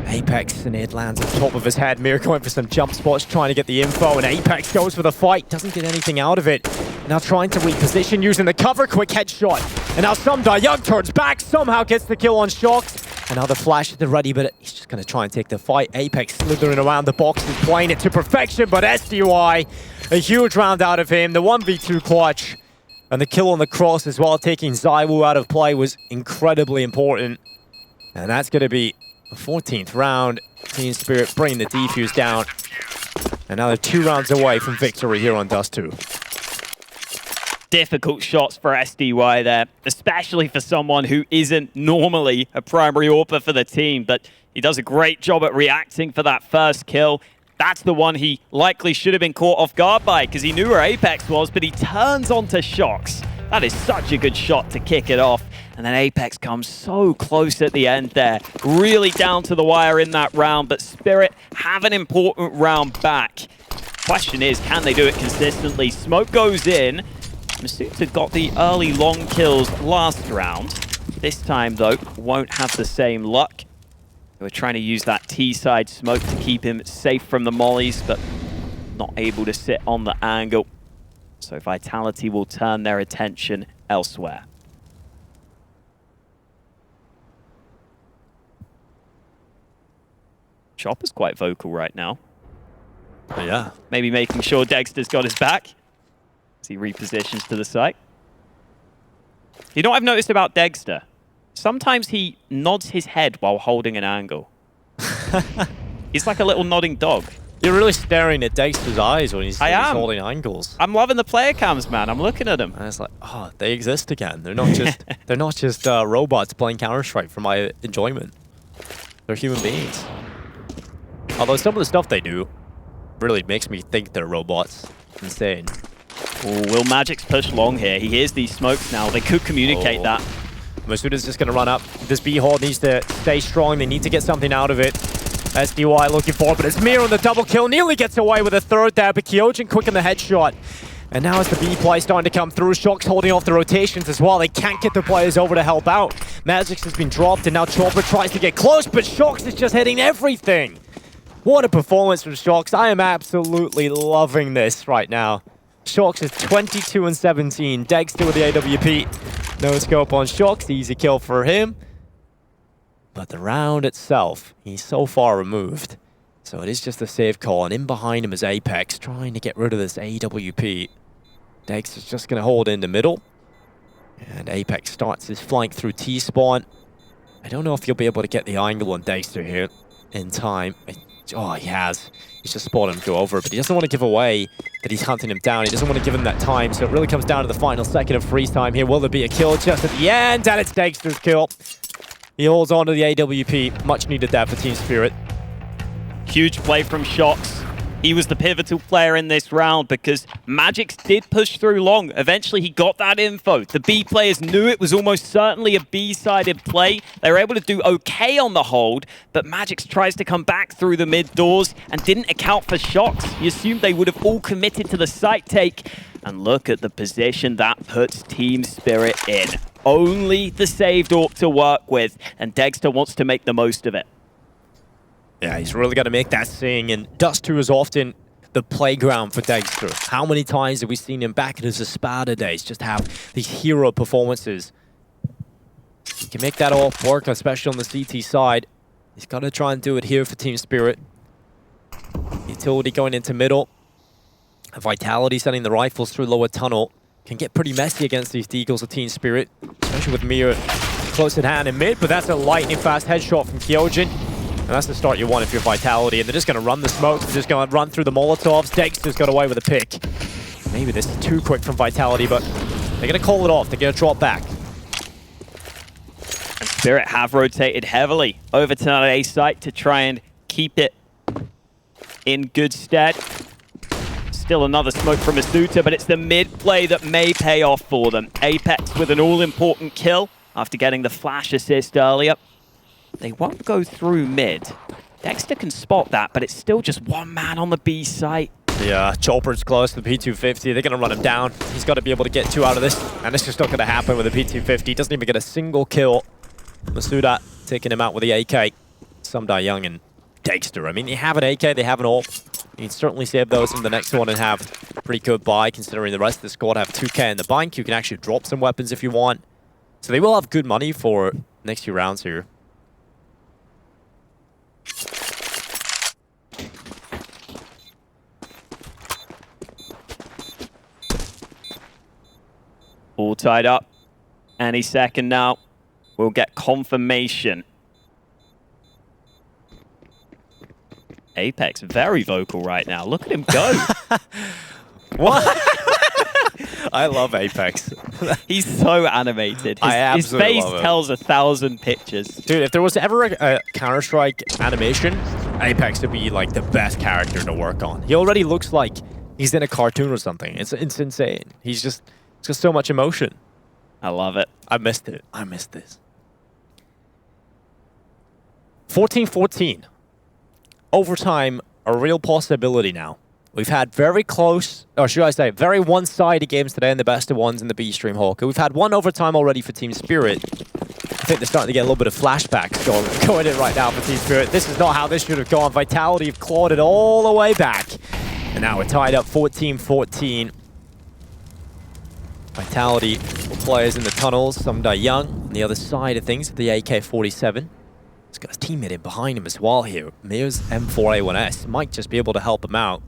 Apex, and it lands on top of his head. Mir going for some jump spots, trying to get the info, and Apex goes for the fight. Doesn't get anything out of it. Now trying to reposition, using the cover, quick headshot. And now Young turns back, somehow gets the kill on Shocks. And now the flash is ready, but he's just going to try and take the fight. Apex slithering around the box, is playing it to perfection, but SDY, a huge round out of him. The 1v2 clutch, and the kill on the cross as well, taking ZywOo out of play, was incredibly important. And that's going to be the 14th round. Team Spirit bringing the defuse down. And now they're 2 rounds away from victory here on Dust2. Difficult shots for SDY there, especially for someone who isn't normally a primary AWPer for the team, but he does a great job at reacting for that first kill. That's the one he likely should have been caught off guard by, because he knew where Apex was, but he turns onto Shocks. That is such a good shot to kick it off. And then Apex comes so close at the end there. Really down to the wire in that round, but Spirit have an important round back. Question is, can they do it consistently? Smoke goes in. Masuda got the early long kills last round. This time, though, won't have the same luck. They were trying to use that T-side smoke to keep him safe from the mollies, but not able to sit on the angle. So Vitality will turn their attention elsewhere. Chopper's quite vocal right now. Oh, yeah. Maybe making sure Dexter's got his back as he repositions to the site. You know what I've noticed about Dexter? Sometimes he nods his head while holding an angle. He's like a little nodding dog. You're really staring at Dexter's eyes when he's holding angles. I'm loving the player cams, man. I'm looking at them. And it's like, oh, they exist again. They're not just they're not just robots playing Counter-Strike for my enjoyment. They're human beings. Although some of the stuff they do really makes me think they're robots. Insane. Ooh, will Magic's push long here? He hears these smokes now. They could communicate that. Masuda's just going to run up. This B hole needs to stay strong. They need to get something out of it. SDY looking for it, but it's Mir on the double kill. Nearly gets away with a third there, but Kyojin quick on the headshot. And now it's the B play starting to come through. Shox holding off the rotations as well. They can't get the players over to help out. Magix has been dropped, and now Chopper tries to get close, but Shox is just hitting everything. What a performance from Shox. I am absolutely loving this right now. Shox is 22 and 17. Dust2 with the AWP. No scope on Shox. Easy kill for him. But the round itself, he's so far removed. So it is just a safe call, and in behind him is Apex, trying to get rid of this AWP. Dex is just going to hold in the middle. And Apex starts his flank through T-spawn. I don't know if he'll be able to get the angle on Dexter here in time. Oh, he has. He's just spotted him go over, but he doesn't want to give away that he's hunting him down. He doesn't want to give him that time, so it really comes down to the final second of freeze time here. Will there be a kill just at the end? And it's Dexter's kill. He holds on to the AWP. Much needed that for Team Spirit. Huge play from Shox. He was the pivotal player in this round because Magix did push through long. Eventually, he got that info. The B players knew it was almost certainly a B-sided play. They were able to do okay on the hold, but Magix tries to come back through the mid doors and didn't account for Shox. You assumed they would have all committed to the site take. And look at the position that puts Team Spirit in. Only the saved AWP to work with, and Dexter wants to make the most of it. Yeah, he's really got to make that sing, and Dust2 is often the playground for Dexter. How many times have we seen him back in his Espada days just have these hero performances? He can make that all work, especially on the CT side. He's got to try and do it here for Team Spirit. Utility going into middle. Vitality sending the rifles through lower tunnel. Can get pretty messy against these Deagles of Team Spirit, especially with Mir close at hand in mid, but that's a lightning fast headshot from Kyojin. And that's the start you want if you're Vitality. And they're just going to run the smokes. They're just going to run through the Molotovs. Dexter's got away with a pick. Maybe this is too quick from Vitality, but they're going to call it off. They're going to drop back. And Spirit have rotated heavily over to that A site to try and keep it in good stead. Still another smoke from Asuta, but it's the mid play that may pay off for them. Apex with an all-important kill after getting the flash assist earlier. They won't go through mid. Dexter can spot that, but it's still just one man on the B site. Yeah, Chopper's close to the P250. They're going to run him down. He's got to be able to get two out of this. And it's just not going to happen with the P250. He doesn't even get a single kill. Masuda taking him out with the AK. Sumdai Young and Dexter. I mean, they have an AK, they have an AWP. You can certainly save those in the next one and have a pretty good buy, considering the rest of the squad have 2K in the bank. You can actually drop some weapons if you want. So they will have good money for next few rounds here. All tied up. Any second now, we'll get confirmation. Apex, very vocal right now. Look at him go. What? I love Apex. He's so animated. His face tells 1,000 pictures. Dude, if there was ever a Counter-Strike animation, Apex would be like the best character to work on. He already looks like he's in a cartoon or something. It's insane. It's just so much emotion. I love it. I missed it. I missed this. 14-14. Overtime, a real possibility now. We've had very close, or should I say, very one-sided games today in the best of ones in the B stream, Hawker. We've had one overtime already for Team Spirit. I think they're starting to get a little bit of flashbacks going in right now for Team Spirit. This is not how this should have gone. Vitality have clawed it all the way back. And now we're tied up 14-14. Vitality players in the tunnels. Sumdai Young on the other side of things with the AK-47. He's got his teammate in behind him as well here. Mir's M4A1S might just be able to help him out.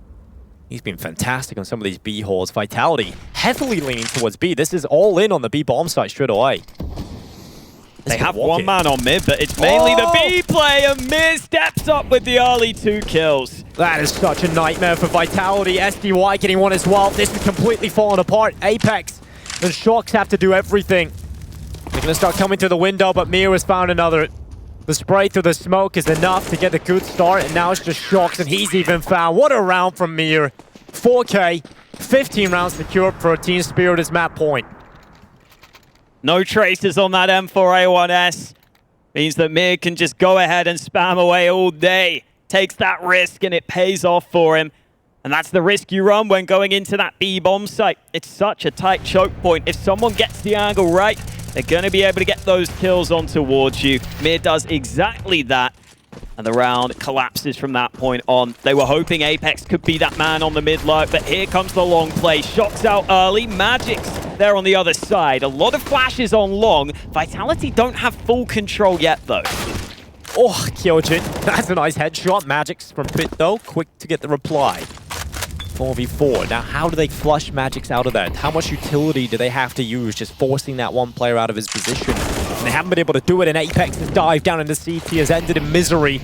He's been fantastic on some of these B holes. Vitality heavily leaning towards B. This is all in on the B bomb site straight away. They have one man on mid, but it's mainly the B player. Mir steps up with the early 2 kills. That is such a nightmare for Vitality. SDY getting one as well. This is completely falling apart. Apex and Shox have to do everything. They're going to start coming through the window, but Mir has found another. The spray through the smoke is enough to get a good start, and now it's just Shox, and he's even found. What a round from Mir. 4K, 15 rounds secured for Team Spirit as map point. No traces on that M4A1S. Means that Mir can just go ahead and spam away all day. takes that risk, and it pays off for him. And that's the risk you run when going into that B bomb site. It's such a tight choke point. If someone gets the angle right, they're going to be able to get those kills on towards you. Mir does exactly that. And the round collapses from that point on. They were hoping Apex could be that man on the mid lurk, but here comes the long play. Shots out early. Magic's there on the other side. A lot of flashes on long. Vitality don't have full control yet, though. Oh, Kyojin, that's a nice headshot. Magic's from pit, though. Quick to get the reply. 4v4. Now, how do they flush Magic's out of that? How much utility do they have to use just forcing that one player out of his position? And they haven't been able to do it, and Apex's dive down into CT has ended in misery.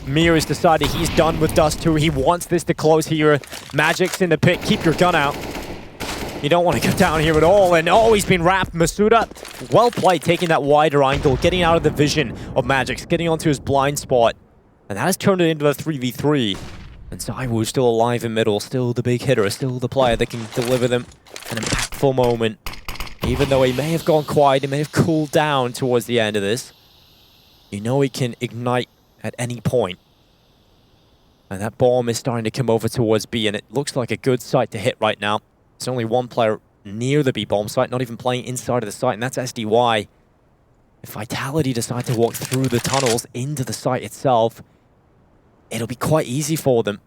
Mir has decided he's done with Dust2. He wants this to close here. Magic's in the pit. Keep your gun out. You don't want to go down here at all. And oh, he's been wrapped. Masuda, well played, taking that wider angle, getting out of the vision of Magic's, getting onto his blind spot. And that has turned it into a 3v3. And ZywOo still alive in middle, still the big hitter, still the player that can deliver them an impactful moment. Even though he may have gone quiet, he may have cooled down towards the end of this. You know he can ignite at any point. And that bomb is starting to come over towards B, and it looks like a good site to hit right now. There's only one player near the B bomb site, not even playing inside of the site, and that's SDY. If Vitality decide to walk through the tunnels into the site itself, it'll be quite easy for them.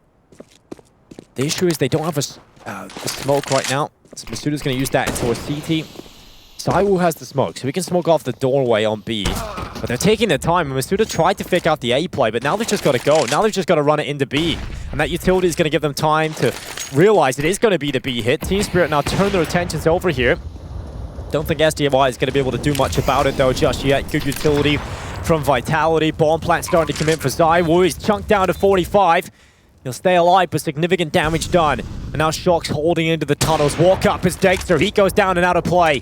The issue is they don't have a smoke right now. So Masuda's going to use that into a CT. ZywOo has the smoke, so he can smoke off the doorway on B. But they're taking their time, and Masuda tried to fake out the A play, but now they've just got to go. Now they've just got to run it into B. And that utility is going to give them time to realize it is going to be the B hit. Team Spirit now turn their attentions over here. Don't think SDY is going to be able to do much about it, though, just yet. Good utility from Vitality. Bomb plant starting to come in for ZywOo. He's chunked down to 45. He'll stay alive, but significant damage done. And now Shock's holding into the tunnels. Walk up is Dexter. He goes down and out of play.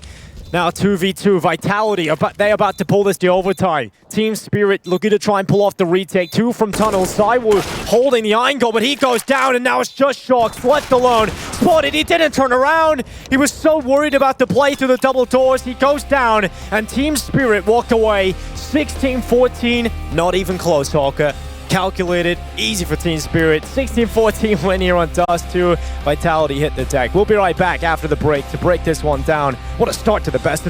Now 2v2. Vitality, they're about to pull this to overtime. Team Spirit looking to try and pull off the retake. 2 from tunnels. ZywOo holding the angle, but he goes down, and now it's just Shock's left alone. Spotted, he didn't turn around. He was so worried about the play through the double doors. He goes down, and Team Spirit walk away 16-14. Not even close, Hawker. Calculated, easy for Team Spirit. 16-14 win here on Dust2. Vitality hit the deck. We'll be right back after the break to break this one down. What a start to the best of